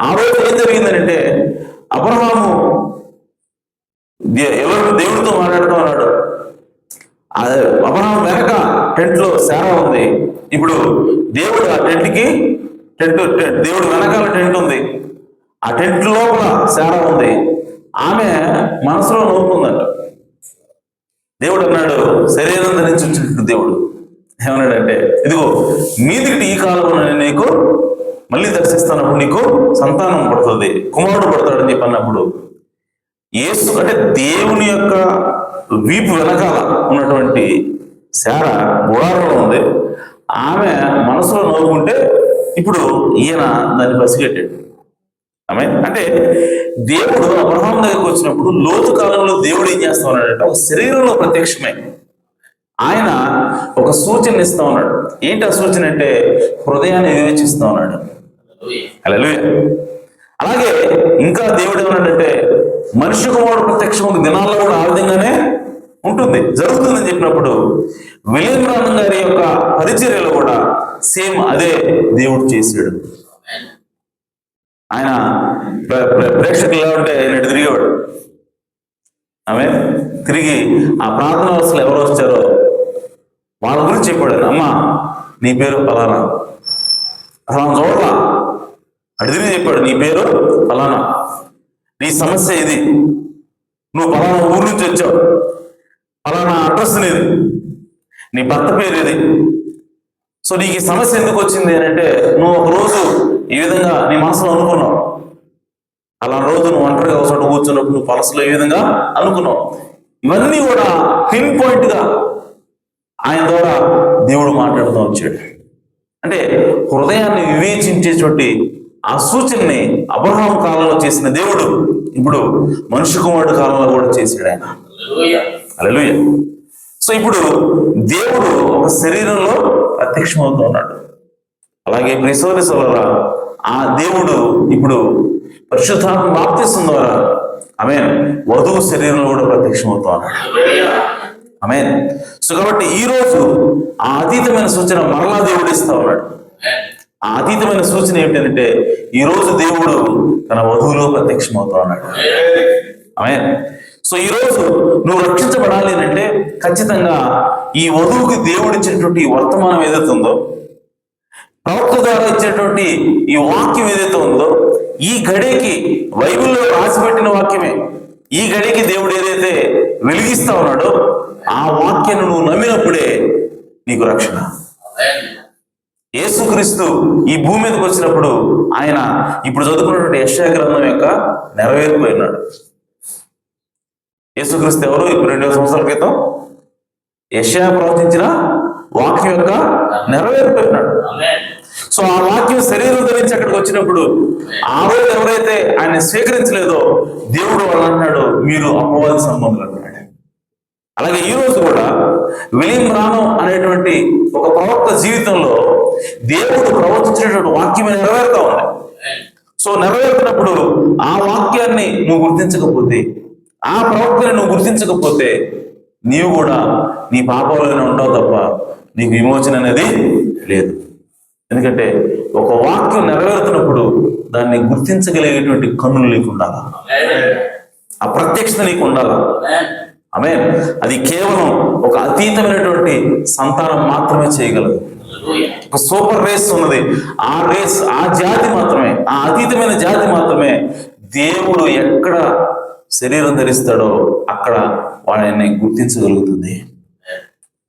S1: ఆ రోజు ఏం జరిగిందనంటే, అబ్రహాము దేవుడితో మాట్లాడుతూ ఉన్నాడు. అబ్రహాము వెనక టెంట్ లో శారా ఉంది. ఇప్పుడు దేవుడు ఆ దేవుడు వెనకాల టెంట్ ఉంది, ఆ టెంట్ లోపల శారా ఉంది. ఆమె మనసులో నవ్వుకుందంట. దేవుడు అన్నాడు, శరీరం ధరించి వచ్చినట్టు దేవుడు ఏమన్నాడంటే, ఇదిగో మీదికి ఈ కాలంలో నేను నీకు మళ్ళీ దర్శిస్తానప్పుడు నీకు సంతానం పడుతుంది, కుమారుడు పడతాడని చెప్పి అన్నప్పుడు, యేసు అంటే దేవుని యొక్క వీపు వెనకాల ఉన్నటువంటి శార గుడారంలో ఉంది. ఆమె మనసులో నవ్వుకుంటే ఇప్పుడు ఈయన దాన్ని పసిగట్టాడు. ఆమె అంటే దేవుడు అబ్రహాం దగ్గరికి వచ్చినప్పుడు లోతు కాలంలో దేవుడు ఏం చేస్తా ఉన్నాడంటే, ఒక శరీరంలో ప్రత్యక్షమై ఆయన ఒక సూచన ఇస్తా ఉన్నాడు. ఏంటి ఆ సూచన అంటే, హృదయాన్ని వివేచిస్తా ఉన్నాడు. హల్లెలూయా. అలాగే ఇంకా దేవుడు ఏమన్నాడంటే, మనుష్య కుమారుడు ప్రత్యక్షం దినాల్లో కూడా ఆ విధంగానే ఉంటుంది, జరుగుతుందని చెప్పినప్పుడు విలియం బ్రానమ్ గారి యొక్క పరిచర్యలో కూడా సేమ్ అదే దేవుడు చేశాడు. ఆయన ప్రేక్షకులు ఎలా ఉంటే ఆయన తిరిగేవాడు. ఆమె తిరిగి ఆ ప్రార్థన అవసరం ఎవరు వచ్చారో వాళ్ళ గురించి చెప్పాడు. అమ్మా నీ పేరు ఫలానా, అసలు చూడలా అటు తిరిగి చెప్పాడు, నీ పేరు ఫలానా, నీ సమస్య ఇది, నువ్వు ఫలానా ఊరు నుంచి వచ్చావు, ఫలానా అడ్రస్ లేదు, నీ భర్త పేరు ఇది, సో నీకు ఈ సమస్య ఎందుకు వచ్చింది అని అంటే, నువ్వు ఒక రోజు ఈ విధంగా నీ మనసులో అనుకున్నావు, అలా రోజు నువ్వు ఒంటరిగా ఒకసారి కూర్చున్నప్పుడు నువ్వు మనసులో ఈ విధంగా అనుకున్నావు. ఇవన్నీ కూడా పిన్ పాయింట్ గా ఆయన ద్వారా దేవుడు మాట్లాడుతూ వచ్చాడు. అంటే హృదయాన్ని వివేచించేటువంటి ఆ సూచనని అబ్రహాము కాలంలో చేసిన దేవుడు ఇప్పుడు మనుష్య కుమారుడు కాలంలో కూడా చేశాడు ఆయన. హల్లెలూయా. సో ఇప్పుడు దేవుడు ఒక శరీరంలో ప్రత్యక్షమవుతూ ఉన్నాడు. అలాగే ప్రియ సోదరులారా, ఆ దేవుడు ఇప్పుడు పరిశుద్ధాత్మ బాప్తిస్మం ద్వారా ఆమేన్ వధువు శరీరంలో కూడా ప్రత్యక్షమవుతూ ఉన్నాడు. ఆమేన్. సో కాబట్టి ఈ రోజు ఆ అతీతమైన సూచన మరలా దేవుడు ఇస్తా ఉన్నాడు. ఆ అతీతమైన సూచన ఏమిటంటే, ఈ రోజు దేవుడు తన వధువులో ప్రత్యక్షమవుతా ఉన్నాడు. ఆమేన్. సో ఈ రోజు నువ్వు రక్షించబడాలి అంటే ఖచ్చితంగా ఈ వధువుకి దేవుడు ఇచ్చినటువంటి వర్తమానం ఏదైతే ఉందో, ప్రవక్త ద్వారా ఇచ్చినటువంటి ఈ వాక్యం ఏదైతే ఉందో, ఈ గడికి బైబిల్లో రాసిపెట్టిన వాక్యమే, ఈ గడికి దేవుడు ఏదైతే వెలిగిస్తా ఉన్నాడో ఆ వాక్యాన్ని నువ్వు నమ్మినప్పుడే నీకు రక్షణ. యేసుక్రీస్తు ఈ భూమి మీదకి వచ్చినప్పుడు ఆయన ఇప్పుడు చదువుకున్నటువంటి యెషయా గ్రంథం యొక్క నెరవేర్పు ఉన్నాడు. యేసుక్రీస్తు ఎవరు? ఇప్పుడు 2000 సంవత్సరాల క్రితం యెషయా ప్రవచించిన వాక్యం యొక్క నెరవేర్పు ఉన్నాడు. సో ఆ వాక్యం శరీరం ధరించి అక్కడికి వచ్చినప్పుడు ఆ రోజు ఎవరైతే ఆయన స్వీకరించలేదో దేవుడు వాళ్ళు అన్నాడు, మీరు అపవాది సంబంధులు అన్నాడు. అలాగే ఈ రోజు కూడా విలియం బ్రానమ్ అనేటువంటి ఒక ప్రవక్త జీవితంలో దేవుడు ప్రవచించినటువంటి వాక్యం నెరవేరుతా ఉంది. సో నెరవేరుతున్నప్పుడు ఆ వాక్యాన్ని నువ్వు గుర్తించకపోతే, ఆ ప్రవక్తని నువ్వు గుర్తించకపోతే నీవు కూడా నీ పాపంలోనే ఉంటావు తప్ప నీకు విమోచన అనేది లేదు. ఎందుకంటే ఒక వాక్యం నెరవేరుతున్నప్పుడు దాన్ని గుర్తించగలిగేటువంటి కన్నులు నీకు ఉండాలా, ఆ ప్రత్యక్షత నీకు ఉండాలా. ఆమేన్. అది కేవలం ఒక అతీతమైనటువంటి సంతానం మాత్రమే చేయగలదు. ఒక సూపర్ రేస్ ఉన్నది, ఆ రేస్, ఆ జాతి మాత్రమే, ఆ అతీతమైన జాతి మాత్రమే దేవుడు ఎక్కడ శరీరం ధరిస్తాడో అక్కడ వాడిని గుర్తించగలుగుతుంది.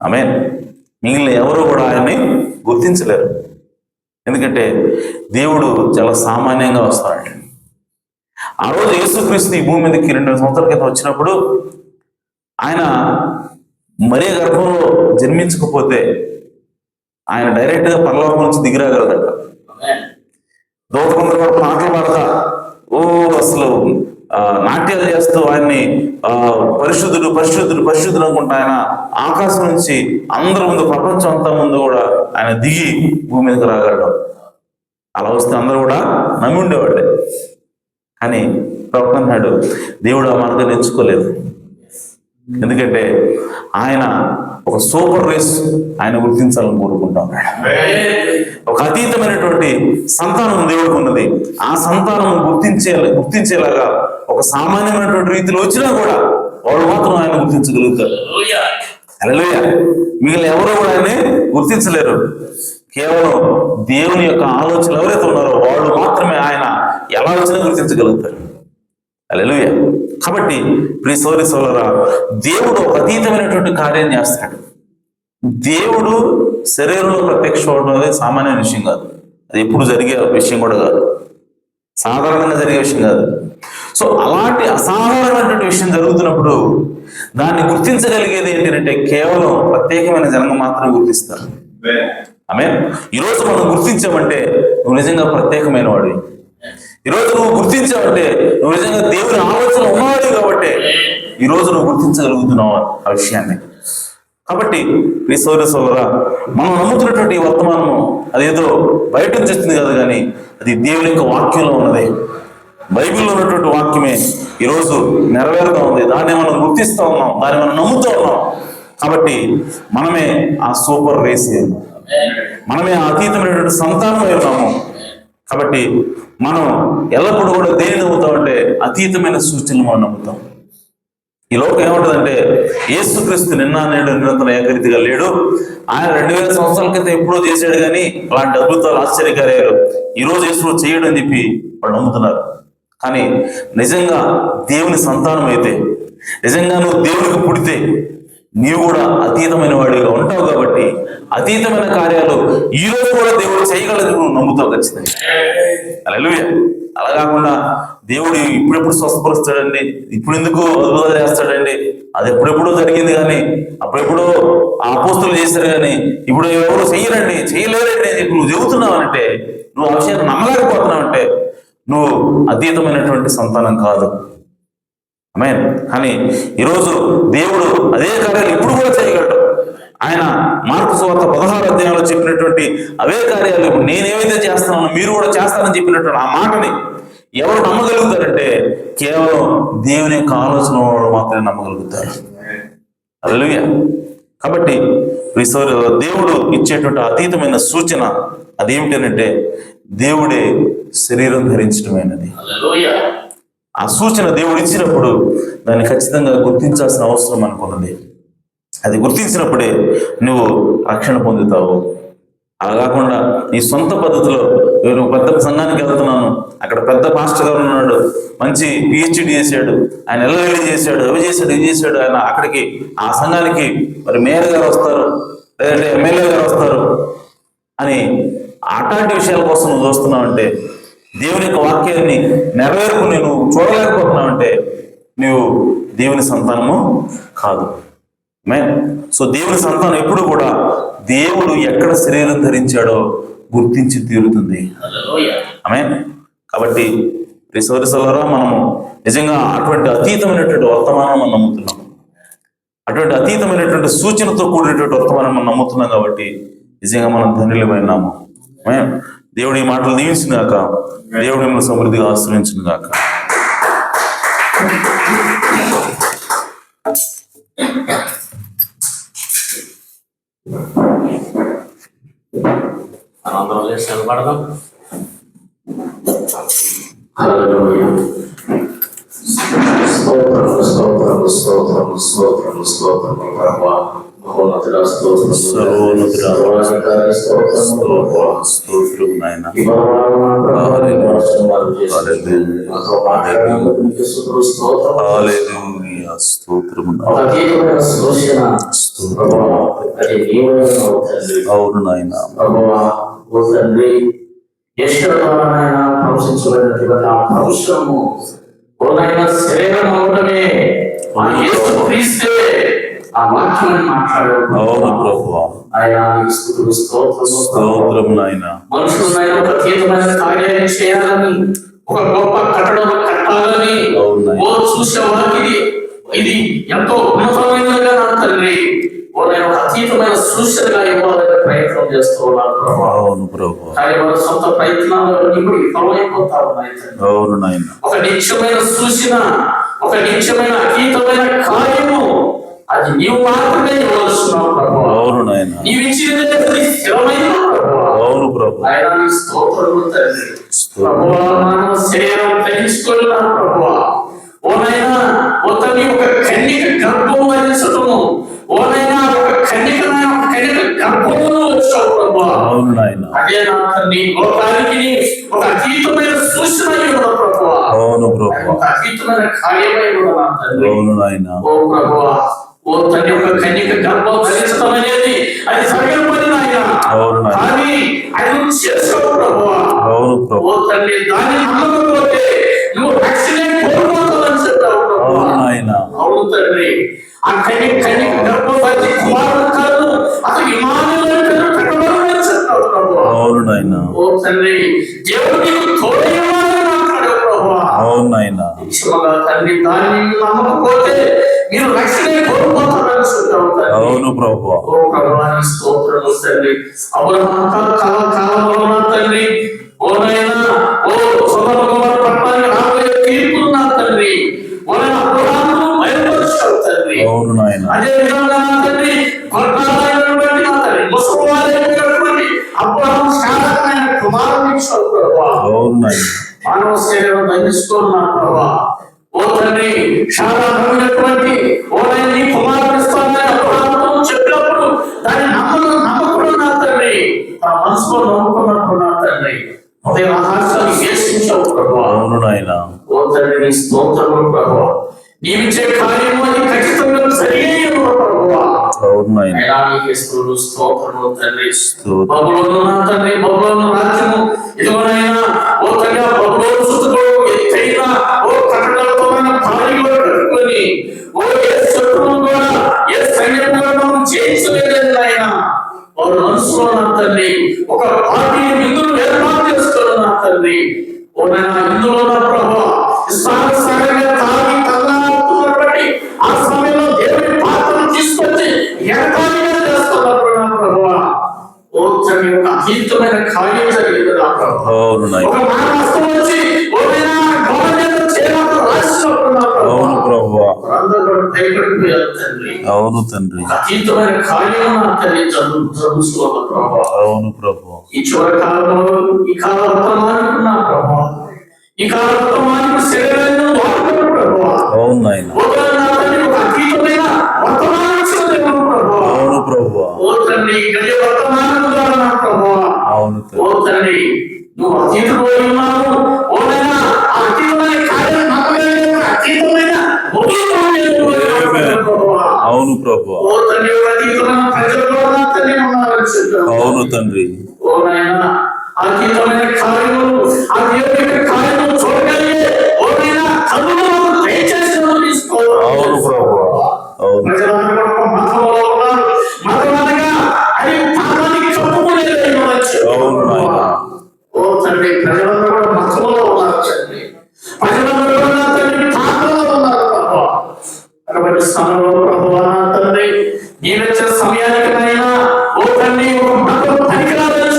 S1: ఆమేన్. మిగిలిన ఎవరు కూడా ఆయన్ని గుర్తించలేరు. ఎందుకంటే దేవుడు చాలా సామాన్యంగా వస్తాడు. ఆ రోజు యేసుక్రీస్తు ఈ భూమి మీదకి 2 సంవత్సరాల క్రితం వచ్చినప్పుడు ఆయన మరియ గర్భంలో జన్మించకపోతే ఆయన డైరెక్ట్ గా పరలోకం నుంచి దిగిరాగలదట. దూత కొందరు కూడా పాటలు పాడతా అసలు నాట్యాలు చేస్తూ ఆయన్ని పరిశుద్ధుడు పరిశుద్ధుడు పరిశుద్ధుడు అనుకుంటా ఆయన ఆకాశం నుంచి అందరి ముందు, ప్రపంచం అంతా ముందు కూడా ఆయన దిగి భూమి మీదకి రాగలడు. అలా వస్తే అందరూ కూడా నమ్మి ఉండేవాడే. కానీ ప్రవక్త అన్నాడు, దేవుడు ఆ మార్గాన్ని ఎంచుకోలేదు. ఎందుకంటే ఆయన ఒక సూపర్ రేస్ ఆయన గుర్తించాలని కోరుకుంటాం. ఒక అతీతమైనటువంటి సంతానం దేవుడికి ఉన్నది. ఆ సంతానం గుర్తించేలాగా ఒక సామాన్యమైనటువంటి రీతిలో వచ్చినా కూడా వాళ్ళు మాత్రం ఆయన గుర్తించగలుగుతారు. హల్లెలూయా. మిగిలిన ఎవరో కూడా ఆయన్ని గుర్తించలేరు. కేవలం దేవుని యొక్క ఆలోచనలు ఎవరైతే ఉన్నారో వాళ్ళు మాత్రమే ఆయన ఎలా వచ్చినా గుర్తించగలుగుతారు. హల్లెలూయా. కాబట్టి ప్రియ సోదరి సోదరా, దేవుడు ఒక అతీతమైనటువంటి కార్యం చేస్తాడు. దేవుడు శరీరంలో ప్రత్యక్షం అవడం అనేది సామాన్య విషయం కాదు. అది ఎప్పుడు జరిగే విషయం కూడా కాదు, సాధారణంగా జరిగే విషయం కాదు. సో అలాంటి అసాధారణమైనటువంటి విషయం జరుగుతున్నప్పుడు దాన్ని గుర్తించగలిగేది ఏంటంటే కేవలం ప్రత్యేకమైన జనం మాత్రమే గుర్తిస్తారు. ఆమేన్. ఈరోజు మనం గుర్తించామంటే నువ్వు నిజంగా ప్రత్యేకమైన వాడివి. ఈరోజు నువ్వు గుర్తించావంటే నువ్వు నిజంగా దేవుని ఆలోచన ఉన్నవాడు కాబట్టి ఈరోజు నువ్వు గుర్తించగలుగుతున్నావు ఆ విషయాన్ని. కాబట్టి ఈ సోదరా, మనం నమ్ముతున్నటువంటి ఈ వర్తమానము అదేదో బయట నుంచి వచ్చింది కాదు, కానీ అది దేవుని యొక్క వాక్యంలో ఉన్నది. బైబిల్లో ఉన్నటువంటి వాక్యమే ఈరోజు నెరవేరుతా ఉంది. దాన్ని మనం గుర్తిస్తూ ఉన్నాం, దాన్ని మనం నమ్ముతూ ఉన్నాం. కాబట్టి మనమే ఆ సూపర్ రేస్, మనమే ఆ అతీతమైనటువంటి సంతానం ఉన్నాము. కాబట్టి మనం ఎల్లప్పుడూ కూడా దేని నమ్ముతామంటే అతీతమైన సూచనలు మనం నమ్ముతాం. ఈ లోకం ఏమంటుందంటే యేసుక్రీస్తు నిన్న నేడు నిరంతరం ఏకరీతిగా లేడు. ఆయన 2000 సంవత్సరాల క్రితం ఎప్పుడో చేశాడు, కానీ అలాంటి అద్భుతాలు ఆశ్చర్యకార్యాలు ఈ రోజు యేసు చేయడం అని చెప్పి వాళ్ళు నమ్ముతున్నారు. కానీ నిజంగా దేవుని సంతానం అయితే, నిజంగా నువ్వు దేవునికి పుడితే నీవు కూడా అతీతమైన వాడిగా ఉంటావు. కాబట్టి అతీతమైన కార్యాలు ఈ రోజు కూడా దేవుడు చేయగలదు, నువ్వు నమ్ముతావు ఖచ్చితంగా. హల్లెలూయా. అలా కాకుండా దేవుడు ఇప్పుడెప్పుడు స్వస్థపరుస్తాడండి, ఇప్పుడు ఎందుకు అద్భుతాలు చేస్తాడండి, అది ఎప్పుడెప్పుడో జరిగింది కానీ అప్పుడెప్పుడో ఆ అపోస్తులు చేశారు కానీ ఇప్పుడు ఎవరు చేయలేరండి అని చెప్పి నువ్వు చెబుతున్నావంటే, నువ్వు ఆ విషయాన్ని నమ్మలేకపోతున్నావంటే నువ్వు అతీతమైనటువంటి సంతానం కాదు. ఆమేన్. కానీ ఈరోజు దేవుడు అదే కార్యాలు ఇప్పుడు కూడా చేయగలడు. ఆయన మార్కు సువార్త 16వ అధ్యాయంలో చెప్పినటువంటి అవే కార్యాలు ఇప్పుడు నేనేమైతే చేస్తున్నానో మీరు కూడా చేస్తానని చెప్పినటువంటి ఆ మాటని ఎవరు నమ్మగలుగుతారంటే కేవలం దేవుని యొక్క ఆలోచన మాత్రమే నమ్మగలుగుతారు. హల్లెలూయా. కాబట్టి దేవుడు ఇచ్చేటువంటి అతీతమైన సూచన అదేమిటంటే దేవుడే శరీరం ధరించడమైనది. ఆ సూచన దేవుడు ఇచ్చినప్పుడు దాన్ని ఖచ్చితంగా గుర్తించాల్సిన అవసరం మనకున్నది. అది గుర్తించినప్పుడే నువ్వు రక్షణ పొందుతావు. అలా కాకుండా నీ సొంత పద్ధతిలో నేను పెద్ద సంఘానికి వెళ్తున్నాను, అక్కడ పెద్ద పాస్టర్ గారు ఉన్నాడు, మంచి PhD చేశాడు, ఆయన LLD చేశాడు, అవి చేశాడు, ఇవి చేశాడు, ఆయన అక్కడికి ఆ సంఘానికి మరి మేయర్ గారు వస్తారు, లేదంటే ఎమ్మెల్యే గారు వస్తారు అని అట్లాంటి విషయాల కోసం నువ్వు చూస్తున్నావంటే, దేవుని యొక్క వాక్యాన్ని నెరవేర్పుని నువ్వు చూడలేకపోతున్నావంటే నువ్వు దేవుని సంతానము కాదు. సో దేవుని సంతానం ఎప్పుడు కూడా దేవుడు ఎక్కడ శరీరం ధరించాడో గుర్తించి తీరుతుంది. ఆమేన్. కాబట్టి సోదరులారా, మనము నిజంగా అటువంటి అతీతమైనటువంటి వర్తమానం మనం నమ్ముతున్నాం. అటువంటి అతీతమైనటువంటి సూచనతో కూడినటువంటి వర్తమానం మనం నమ్ముతున్నాం. కాబట్టి నిజంగా మనం ధన్యులమైనాము. దేవుడి ఈ మాటలు దీవించిన గాక. దేవుడి మిమ్మల్ని సమృద్ధిగా ఆశ్రయించిన గాక.
S2: అందరం లేచి నిలబడదాం. స్తోత్రము స్తోత్రము స్తోత్రము స్తోత్రము ప్రభువా, మహోన్నతుడా స్తోత్రము,
S1: సర్వోన్నతుడా స్తోత్రం నాయన. హల్లెలూయా స్తోత్రము. అవును నాయన.
S2: ప్రవశించబడినటువంటి ఆ ప్రవచనము శరీరం అవడమే క్రీస్తే ఆ వాక్యాన్ని మాట్లాడారు.
S1: అవును ప్రభువా, స్తోత్రం నాయన.
S2: మనుషులు ఒక తీవ్రమైన కార్యాన్ని చేయాలని, ఒక గొప్ప కట్టడం కట్టాలని చూసేవారికి ఇది ఎంతో ఉన్నతమైనదిగా నా తండ్రి ఒక అతీతమైన సూచనగా ఇవ్వాలని ప్రయత్నం చేస్తూ ఉన్నారు ప్రభు.
S1: అవును ప్రభు.
S2: కానీ వాళ్ళ సొంత ప్రయత్నాలు ఇప్పుడు విఫలమైపోతా ఉన్నాయి.
S1: అవును నాయన. ఒక
S2: నిత్యమైన సూచన, ఒక నిత్యమైన అతీతమైన కార్యము అది నీవు మాత్రమే ఇవ్వాల్సినావు ప్రభు.
S1: అవును నాయన.
S2: నీవు ఇచ్చినది స్థిరమైన ప్రభు.
S1: అవును ప్రభు.
S2: ఆయన నీ స్తోత్రము తండ్రి. ప్రభువా, మానవ శరీరం ధరించుకున్నా ప్రభువా, ఓనైనా ఒకని ఒక కన్యక గర్భం ధరించటము, ఓనైనా ఒక కన్యకమైన గర్భంలో వచ్చావు ప్రభువా.
S1: అవును నాయన.
S2: అదే నా తండ్రి లోకానికి ఒక అతీతమైన సూచన ఇవ్వడం ప్రభువా.
S1: అవును ప్రభు.
S2: ఒక అతీతమైన కార్యమై ఇవ్వడం నా తండ్రి.
S1: అవును నాయన.
S2: ఓ ప్రభువా, ఓ తండ్రి ఒక కన్యక గర్భం ధరించడం అనేది అది సరైన పని నాయన.
S1: అవును నాయన.
S2: కానీ అది నువ్వు చేసావు ప్రభువా.
S1: అవును ప్రభు.
S2: ఓ తండ్రి దాన్ని నమ్మకపోతే నువ్వు రక్షణ కోల్పోతావని చెప్పావు ప్రభువా.
S1: అవును నాయన.
S2: అవును తండ్రి. ఆ కన్యక గర్భవతి కుమారుడు కాదు, అతను ఇమ్మానుయేలు పేరు పెట్టబడునని చెప్పావు ప్రభువా.
S1: అవును నాయన.
S2: ఓ తండ్రి, దేవుడు నీకు తోడయ్యాలని మాట్లాడావు ప్రభువా.
S1: అవును నాయన.
S2: నిజంగా తండ్రి దాన్ని నమ్మకపోతే మీరు రక్షణ కోల్పోతారని చెప్పావు తండ్రి.
S1: అవును ప్రభువా.
S2: ఓ ప్రభువా, నీ స్తోత్రము తండ్రి. అబ్రహాము కాలంలో నా తండ్రి, ఓనైనా ఓ సొదొమ గొమొర్రా పట్టణానికి రాబోయే తీర్పును నా తండ్రి, ఓనైనా అబ్రహామును బయలుపరిచావు తండ్రి.
S1: అవును నాయన.
S2: అదే విధంగా నా తండ్రి గొర్రెలైనటువంటి నా తండ్రి ముసలివారైనటువంటి అబ్రహాము శారీరకమైన కుమారుని ఇచ్చావు ప్రభువా.
S1: అవును నాయన.
S2: మానవ శరీరం ధరించుకున్నా ప్రభువా. ఓ తండ్రి, శారీరకమైనటువంటి ఓనైనా నీ కుమారుని ఇస్తానని అబ్రహాముతో చెప్పినప్పుడు దాన్ని నమ్మకం నా తండ్రి, ఆ మనసులో నమ్ముకున్నప్పుడు నా తండ్రి ఉదయ రహస్యాలు వేసించావు ప్రభువా.
S1: అవును నాయన.
S2: ఓ తండ్రి, నీ స్తోత్రములు ప్రభువా. నీవిచ్చే కార్యము అది ఖచ్చితంగా సరియైనది ప్రభువా.
S1: అవును నాయన.
S2: అయినా నీకే స్తోత్రములు తండ్రి. బబులోను నా తండ్రి, బబులోను రాజ్యము ఇదిగోనైనా ఓ తండ్రి, ఆ బబులోను చుట్టూ ఎత్తైన ఓ కట్టడలతో భారీగా కట్టుకొని ఓ ఏ శత్రువు కూడా ఏ సైన్యం కూడా మనం జయించలేదని ఆయన వారు మనసులో నా తండ్రి ఒక పార్టీ విందులు ఏర్పాటు చేసుకోరు నా తండ్రి. ఓ నాయన, ఇందులో నా ప్రభువా ఇష్టానుసారంగా తాగి తల్లాడుతున్నటువంటి ఆ సమయంలో దేవుని పాత్రను తీసుకొచ్చి ఎగతాళిగా చేస్తున్నప్పుడు నా ప్రభువా, ఓ తండ్రి ఒక అతీతమైన కార్యం జరిగింది నా ప్రభువా.
S1: అవును నాయన.
S2: ఒక మానవత్వం వచ్చి ఓనైనా గవర్నమెంట్ చేయాలని రాసినప్పుడు నా ప్రభువా.
S1: అవును ప్రభువా.
S2: అందరూ కూడా భయపడిపోయారు తండ్రి.
S1: అవును తండ్రి.
S2: అతీతమైన కార్యం నా తల్లి చదువుతున్న ప్రభువా.
S1: అవును ప్రభువా.
S2: ఈ చివరి కాలంలో ఈ కాల వర్తమానికి నా ప్రభువా, ఈ కాల వర్తమానికి శరీరాన్ని వాడుకున్న ప్రభువా.
S1: అవును నాయన.
S2: ఒక అతీతమైన వర్తమానం ఇచ్చినది ప్రభువా.
S1: అవును ప్రభువా.
S2: ఓ తండ్రి, గజ వర్తమానం ద్వారా నా ప్రభువా.
S1: అవును
S2: ఓ తండ్రి, నువ్వు అతీతుడు ఉన్నావు. ఓనైనా ఆ అతీతమైన కార్యం అతీతమైన
S1: అవును ప్రభువా.
S2: ఓ తండ్రి, అతీతమైన ప్రజలు కూడా నా తండ్రి ఉన్నారని చెప్పావు.
S1: అవును తండ్రి.
S2: ఓ నాయనా, అతీతమైన కార్యములు ఆ దేవుని యొక్క కార్యములు చూడగలిగే ఓనైనా కన్నులు దయచేసినందుకు తీసుకోవాలి.
S1: అవును ప్రభువా. అవును.
S2: ప్రజలందరూ కూడా మతంలో ఉన్నారు. మతం అనగా అది పాపానికి కప్పుకునేది ఉండవచ్చు.
S1: అవును నాయనా.
S2: ఓ తండ్రి, ప్రజలందరూ కూడా మతంలో ఉన్నారు తండ్రి. ప్రజలందరూ కూడా నా తండ్రి పాపంలో ఉన్నారు ప్రభువా. కాబట్టి స్థలంలో ప్రభువా నా తండ్రి, నీవచ్చే సమయానికి నైనా ఓ తండ్రి ఒక మతం పనికిరాదని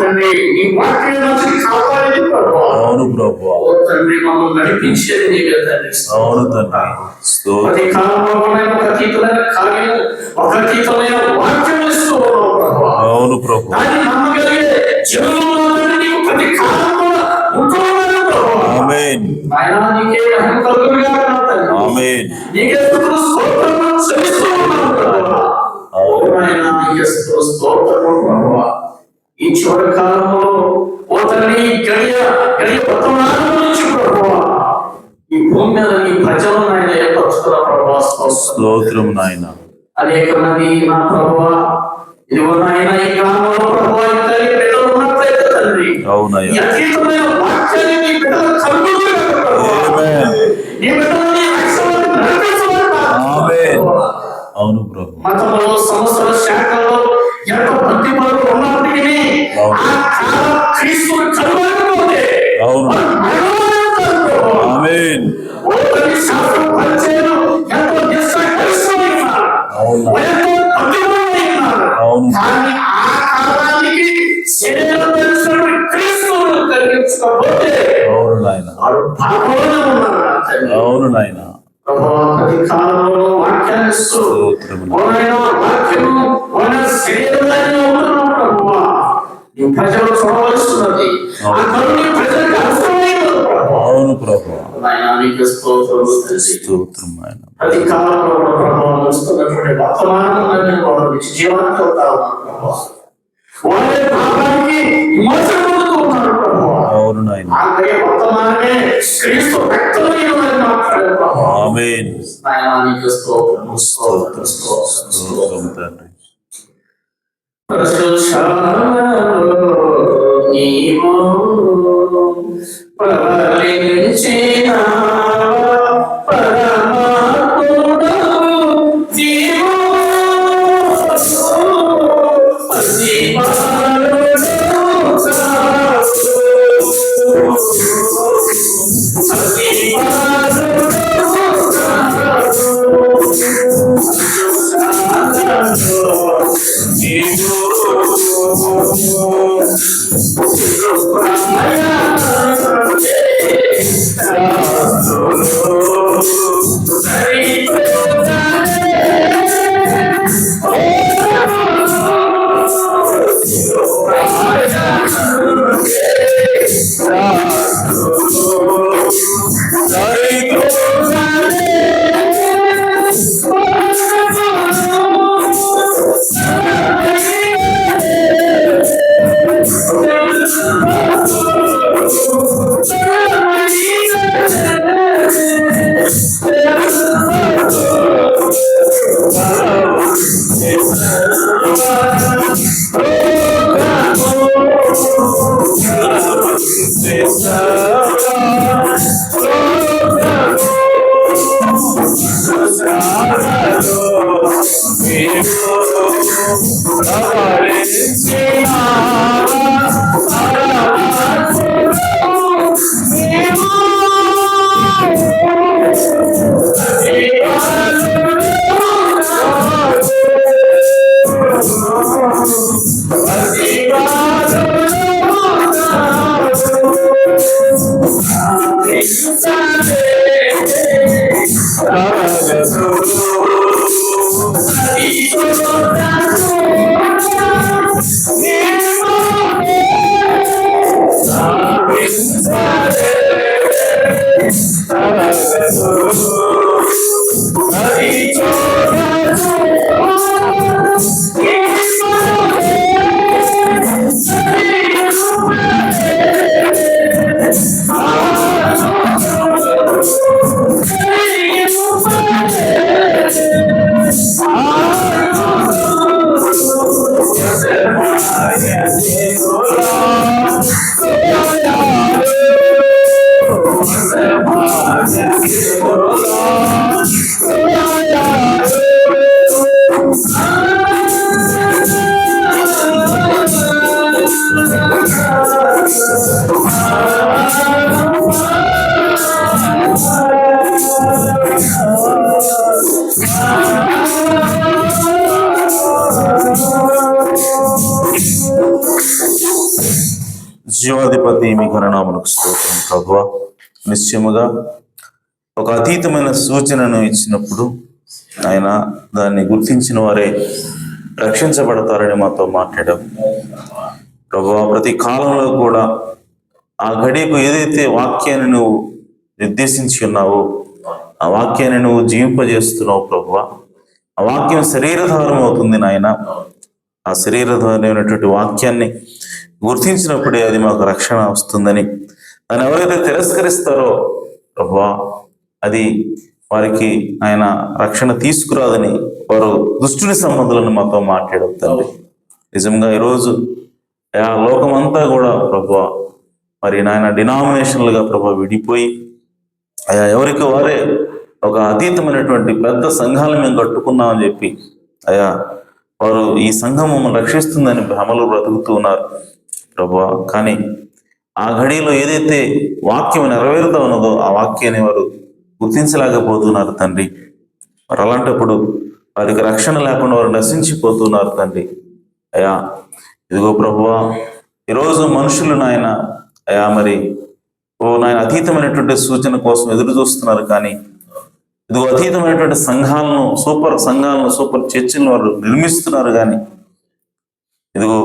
S2: తండ్రి నీ వాక్యం నుంచి కాపాడేది ప్రభువా.
S1: అవును ప్రభువా.
S2: ఓ తండ్రి మమ్మల్ని నడిపించేది నీవే తండ్రి.
S1: అవును తండ్రి.
S2: ప్రతి కాలంలో ఒక అతీతమైన కార్యము, ఒక అతీతమైన వాక్యం ఇస్తూ ఉన్నావు ప్రభువా.
S1: అవును ప్రభు.
S2: దాన్ని నమ్మగలిగే జనులు నీవు ప్రతి కాలంలో ఉంటూ ఉన్నావు ప్రభువా.
S1: ఆమేన్.
S2: నాయనా నీకే మహిమ కలుగును గాక నా తండ్రి.
S1: ఆమేన్.
S2: నీకే స్తుతులు స్తోత్రములు చెల్లిస్తూ ఉన్నాము ప్రభువా. ఓ నాయనా నీకే స్తుతులు స్తోత్రములు ప్రభువా. ఈ చివరి కాలంలో ఓ తండ్రి గడియ వర్తమానం నుంచి ప్రభువా ఈ భూమి మీద నీ ప్రజలను ఆయన ఏర్పరచుకున్న ప్రభువా.
S1: స్తోత్రం నాయన.
S2: అనేక మంది నా ప్రభువా ఇదిగో నాయన ఈ గ్రామంలో ప్రభువా ఇంకా ఈ బిడ్డలు ఉన్నట్లయితే తండ్రి
S1: అవునయ్యా.
S2: ఈ అతీతమైన వాక్యాన్ని నీ బిడ్డలు కలుగును ప్రభువా. నీ బిడ్డలని అక్షరాలను నడిపించబడతారు.
S1: ఆమేన్. అవును ప్రభు.
S2: మతంలో సంవత్సర శాఖలో ఎంత భక్తి పరులు ఉన్నప్పటికీ ఆ కాల క్రీస్తుని కనుగొనకపోతే
S1: అవును. ఆమేన్.
S2: ఓ తల్లి శాస్త్రం పరిచయం ఎంతో నిశ్చయకరిస్తున్నారు.
S1: అవును.
S2: ఎంతో భక్తిపరులైనారు.
S1: అవును.
S2: కానీ ఆ కాలానికి శరీరం తెలిసినటువంటి క్రీస్తుని కలిగించకపోతే
S1: అవును నాయన.
S2: వారు పాపంలోనే ఉన్నారు నా తండ్రి.
S1: అవును నాయన.
S2: ప్రభువా ప్రతి కాలంలో వాక్యాన్ని ఇస్తూ వాక్యము మన శరీరంలో ఉంటున్నాం ప్రభువా. నీ ప్రజలు చూడవలసినది ఆ కరుణ ప్రజలకు అవసరమైనది ప్రభువా.
S1: అవును ప్రభు.
S2: నాయనా నీకు స్తోత్రములు తండ్రి.
S1: స్తోత్రం నాయన.
S2: ప్రతి కాలంలో కూడా ప్రభువా వస్తున్నటువంటి వర్తమానం వాళ్ళు నిత్య జీవానికి అవుతా ఉన్నారు ప్రభువా. వాళ్ళే పాపానికి విమోచన పొందుతూ ఉన్నారు ప్రభువా.
S1: అవును నాయన.
S2: ఆ వర్తమానమే క్రీస్తు రక్తమయమని మాట్లాడే ప్రభువా.
S1: ఆమేన్.
S2: నాయనా నీకు స్తోత్రము స్తోత్రం స్తోత్రం
S1: స్తోత్రం తండ్రి.
S2: ప్రశంసలో నీవు ప్రవలించిన పరమాత్ముడవు నీవు.
S1: జీవాధిపతి మీ ఘననామమునకు స్తోత్రం ప్రభువా. నిశ్చయముగా ఒక అతీతమైన సూచనను ఇచ్చినప్పుడు ఆయన దాన్ని గుర్తించిన వారే రక్షించబడతారని మాతో మాట్లాడాం ప్రభువా. ప్రతి కాలంలో కూడా ఆ గడియకు ఏదైతే వాక్యాన్ని నువ్వు నిర్దేశించి ఉన్నావో ఆ వాక్యాన్ని నువ్వు జీవింపజేస్తున్నావు ప్రభువా. ఆ వాక్యం శరీరధారం అవుతుంది నాయన. ఆ శరీరధారైనటువంటి వాక్యాన్ని గుర్తించినప్పుడే అది మాకు రక్షణ వస్తుందని, దాన్ని ఎవరైతే తిరస్కరిస్తారో ప్రభువా అది వారికి ఆయన రక్షణ తీసుకురాదని వారు దుష్టుని సంబంధాలను మాతో మాట్లాడుతుంది. నిజంగా ఈరోజు ఆ లోకమంతా కూడా ప్రభువా మరి నాయన డినామినేషన్లుగా ప్రభావ విడిపోయి అయా ఎవరికి వారే ఒక అతీతమైనటువంటి పెద్ద సంఘాలను మేము కట్టుకున్నామని చెప్పి అయా వారు ఈ సంఘం మమ్మల్ని రక్షిస్తుందని భ్రమలు బ్రతుకుతూ ఉన్నారు ప్రభువా. కానీ ఆ ఘడియలో ఏదైతే వాక్యం నెరవేరుతా ఉన్నదో ఆ వాక్యాన్ని వారు గుర్తించలేకపోతున్నారు తండ్రి. మరి అలాంటప్పుడు వారికి రక్షణ లేకుండా వారు నశించిపోతున్నారు తండ్రి. అయా ఇదిగో ప్రభువా, ఈరోజు మనుషులు నాయన అయా మరి నాయన అతీతమైనటువంటి సూచన కోసం ఎదురు చూస్తున్నారు. కానీ ఇదిగో అతీతమైనటువంటి సంఘాలను, సూపర్ చర్చిలను వారు నిర్మిస్తున్నారు. కానీ ఇదిగో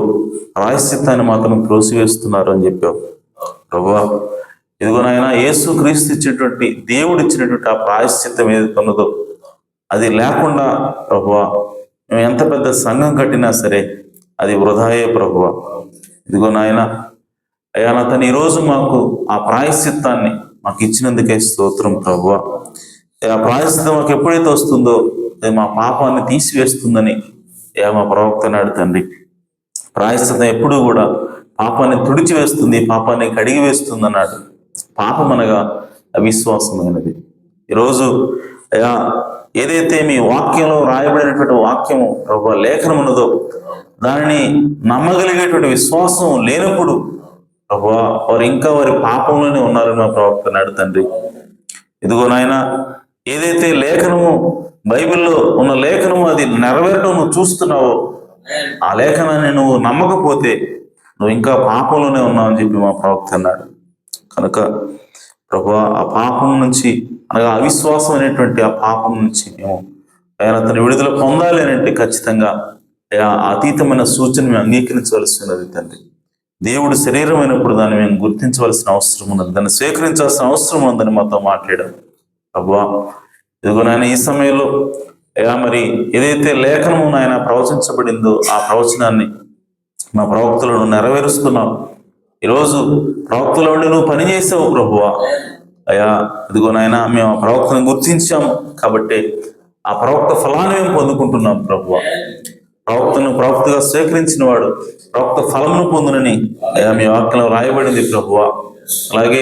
S1: ప్రాయశ్చిత్తాన్ని మాత్రం త్రోసివేస్తున్నారు అని చెప్పావు ప్రభువా. ఇదిగో నాయన యేసు క్రీస్తు ఇచ్చినటువంటి, దేవుడు ఇచ్చినటువంటి ఆ ప్రాయశ్చిత్తం ఏదైతే ఉన్నదో అది లేకుండా ప్రభువా మేము ఎంత పెద్ద సంఘం కట్టినా సరే అది వృధాయే ప్రభువా. ఇదిగో నాయన అయ్యా నా తను ఈరోజు మాకు ఆ ప్రాయశ్చిత్తాన్ని మాకు ఇచ్చినందుకే స్తోత్రం ప్రభువా. ఆ ప్రాయశ్చిత్తం మాకు ఎప్పుడైతే వస్తుందో అది మా పాపాన్ని తీసివేస్తుందని మా ప్రవక్త నాడు తండ్రి. ప్రాయశ్చిత్తం ఎప్పుడూ కూడా పాపాన్ని తుడిచివేస్తుంది, పాపాన్ని కడిగి వేస్తుంది అన్నాడు. పాపం అనగా అవిశ్వాసమైనది. ఈరోజు అయ్యా ఏదైతే మీ వాక్యంలో రాయబడినటువంటి వాక్యము ప్రభువా లేఖనం ఉన్నదో దానిని నమ్మగలిగేటువంటి విశ్వాసం లేనప్పుడు ప్రభువా వారు ఇంకా వారి పాపంలోనే ఉన్నారని మా ప్రవక్త నాడు తండ్రి. ఇదిగో నాయన ఏదైతే లేఖనము బైబిల్లో ఉన్న లేఖనము అది నెరవేరడం నువ్వు చూస్తున్నావో ఆ లేఖనాన్ని నువ్వు నమ్మకపోతే నువ్వు ఇంకా పాపంలోనే ఉన్నావు అని చెప్పి మా ప్రవక్త అన్నాడు. కనుక ప్రభువా ఆ పాపం నుంచి అనగా అవిశ్వాసం అనేటువంటి ఆ పాపం నుంచి మేము ఆయన తన విడుదల పొందాలి అంటే ఖచ్చితంగా అతీతమైన సూచన మేము అంగీకరించవలసినది తండ్రి. దేవుడు శరీరమైనప్పుడు దాన్ని మేము గుర్తించవలసిన అవసరం ఉన్నది, దాన్ని స్వీకరించాల్సిన అవసరం ఉందని మాతో మాట్లాడాం ప్రభువా. ఇదిగో నాయన ఈ సమయంలో మరి ఏదైతే లేఖనము నాయన ప్రవచించబడిందో ఆ ప్రవచనాన్ని మా ప్రవక్తలను నెరవేరుస్తున్నావు. ఈరోజు ప్రవక్తల నుండి నువ్వు పనిచేసావు ప్రభువా. అయ్యా ఇదిగో నాయన మేము ఆ ప్రవక్తను గుర్తించాము కాబట్టి ఆ ప్రవక్త ఫలాన్ని మేము పొందుకుంటున్నాం ప్రభువా. ప్రవక్తను ప్రవక్తగా స్వీకరించిన వాడు ప్రవక్త ఫలమును పొందునని అయ్యా మీ వాక్యంలో రాయబడింది ప్రభువా. అలాగే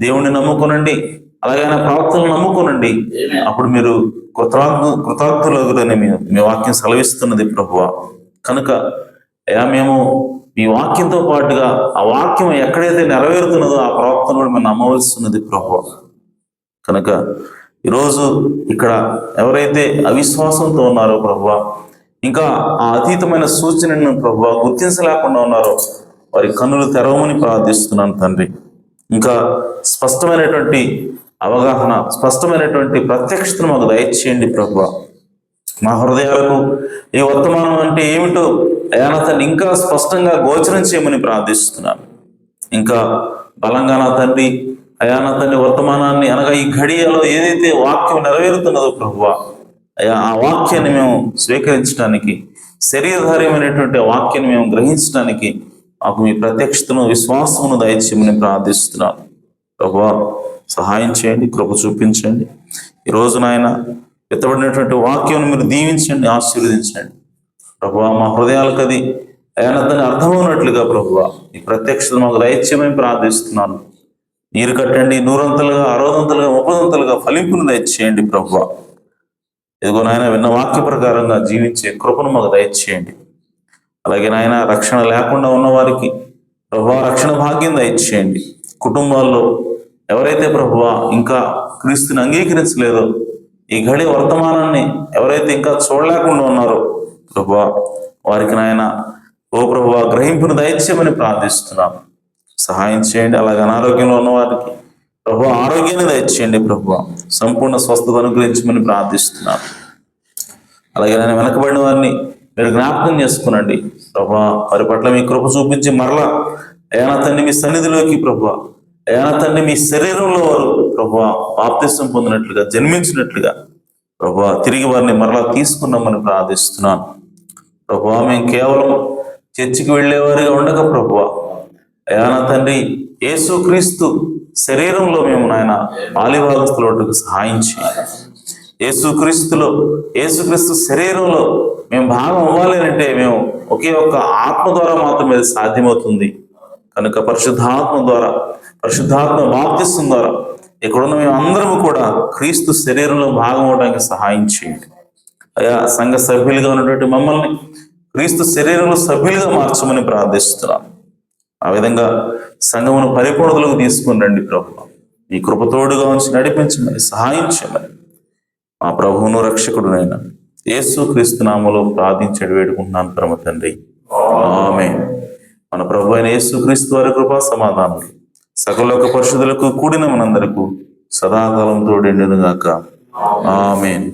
S1: దేవుణ్ణి నమ్ముకునండి, అలాగే ఆయన ప్రవక్తలను నమ్ముకునండి, అప్పుడు మీరు కృతార్థులగురని మీ వాక్యం సెలవిస్తున్నది ప్రభువా. కనుక అయ్యా మేము మీ వాక్యంతో పాటుగా ఆ వాక్యం ఎక్కడైతే నెరవేరుతున్నదో ఆ ప్రవక్తను కూడా మేము నమ్మవలసినది ప్రభువా. కనుక ఈరోజు ఇక్కడ ఎవరైతే అవిశ్వాసంతో ఉన్నారో ప్రభువా, ఇంకా ఆ అతీతమైన సూచనను ప్రభువా గుర్తించలేకుండా ఉన్నారో వారి కన్నులు తెరవమని ప్రార్థిస్తున్నాను తండ్రి. ఇంకా స్పష్టమైనటువంటి అవగాహన, స్పష్టమైనటువంటి ప్రత్యక్షతను మాకు దయచేయండి ప్రభువా. మా హృదయాలకు ఈ వర్తమానం అంటే ఏమిటో అయా తను ఇంకా స్పష్టంగా గోచరం చేయమని ప్రార్థిస్తున్నాను. ఇంకా బలంగా నా తండ్రి అయా నా తండ్రి వర్తమానాన్ని అనగా ఈ ఘడియలో ఏదైతే వాక్యం నెరవేరుతున్నదో ప్రభువా అయా ఆ వాక్యాన్ని మేము స్వీకరించడానికి, శరీరధార్యమైనటువంటి వాక్యాన్ని మేము గ్రహించడానికి మాకు మీ ప్రత్యక్షతను, విశ్వాసమును దయచేయమని ప్రార్థిస్తున్నాను ప్రభువా. సహాయం చేయండి, కృప చూపించండి. ఈరోజు నాయన ఎత్తబడినటువంటి వాక్యం మీరు దీవించండి, ఆశీర్వదించండి ప్రభువా. మా హృదయాలకు అది అయానతని అర్థమవునట్లుగా ప్రభువా ఈ ప్రత్యక్షతను మాకు దయచేయమని ప్రార్థిస్తున్నాను. నీరు కట్టండి, 100 60 30 ఫలింపును దయచేయండి ప్రభువా. ఇదిగో నాయన విన్న వాక్య ప్రకారంగా జీవించే కృపను మాకు దయచేయండి. అలాగే నాయన రక్షణ లేకుండా ఉన్న వారికి ప్రభువా రక్షణ భాగ్యం దయచేయండి. కుటుంబాల్లో ఎవరైతే ప్రభువా ఇంకా క్రీస్తుని అంగీకరించలేదో, ఈ ఘడి వర్తమానాన్ని ఎవరైతే ఇంకా చూడలేకుండా ఉన్నారో ప్రభువా వారికి నాయన ఓ ప్రభువా గ్రహింపును దయచేయమని ప్రార్థిస్తున్నాం. సహాయం చేయండి. అలాగే అనారోగ్యంలో ఉన్న వారికి ప్రభు ఆరోగ్యాన్ని దయచేయండి. ప్రభు సంపూర్ణ స్వస్థత అనుగ్రహించమని ప్రార్థిస్తున్నాను. అలాగే నేను వెనకబడిన వారిని మీరు జ్ఞాపకం చేసుకునండి ప్రభా. వారి పట్ల మీ కృప చూపించి మరలా ఏనా తండ్రి మీ సన్నిధిలోకి ప్రభా, ఏనా తండ్రి మీ శరీరంలో వారు ప్రభా బాప్తిసం పొందినట్లుగా, జన్మించినట్లుగా ప్రభా తిరిగి వారిని మరలా తీసుకున్నామని ప్రార్థిస్తున్నాను. ప్రభా మేము కేవలం చర్చికి వెళ్ళేవారిగా ఉండక ప్రభా, ఏనా తండ్రి యేసుక్రీస్తు శరీరంలో మేము నాయన పాలిభాగస్తులకు సహాయం చేయాలి. యేసుక్రీస్తు శరీరంలో మేము భాగం అవ్వాలి అంటే మేము ఒకే ఒక్క ఆత్మ ద్వారా మాత్రమే అది సాధ్యమవుతుంది. కనుక పరిశుద్ధాత్మ బాప్తిసం ద్వారా ఇక్కడున్న మేము అందరము కూడా క్రీస్తు శరీరంలో భాగం అవడానికి సహాయం చేయండి. అయా సంఘ సభ్యులుగా ఉన్నటువంటి మమ్మల్ని క్రీస్తు శరీరంలో సభ్యులుగా మార్చమని ప్రార్థిస్తున్నాను. ఆ విధంగా సంఘమును పరిపూర్ణతలకు తీసుకుని రండి ప్రభు. ఈ కృపతోడుగా ఉంచి నడిపించమని సహాయం చేయమని మా ప్రభువును రక్షకుడునైన యేసుక్రీస్తు నామములో ప్రార్థించి వేడుకుంటున్నాను పరమ తండ్రి, ఆమేన్. మన ప్రభు అయిన యేసుక్రీస్తు వారి కృపా సమాధానములు సకల పరిశుద్ధులకు కూడిన మనందరకు సదాకాలం తోడెండును గాక. ఆమేన్.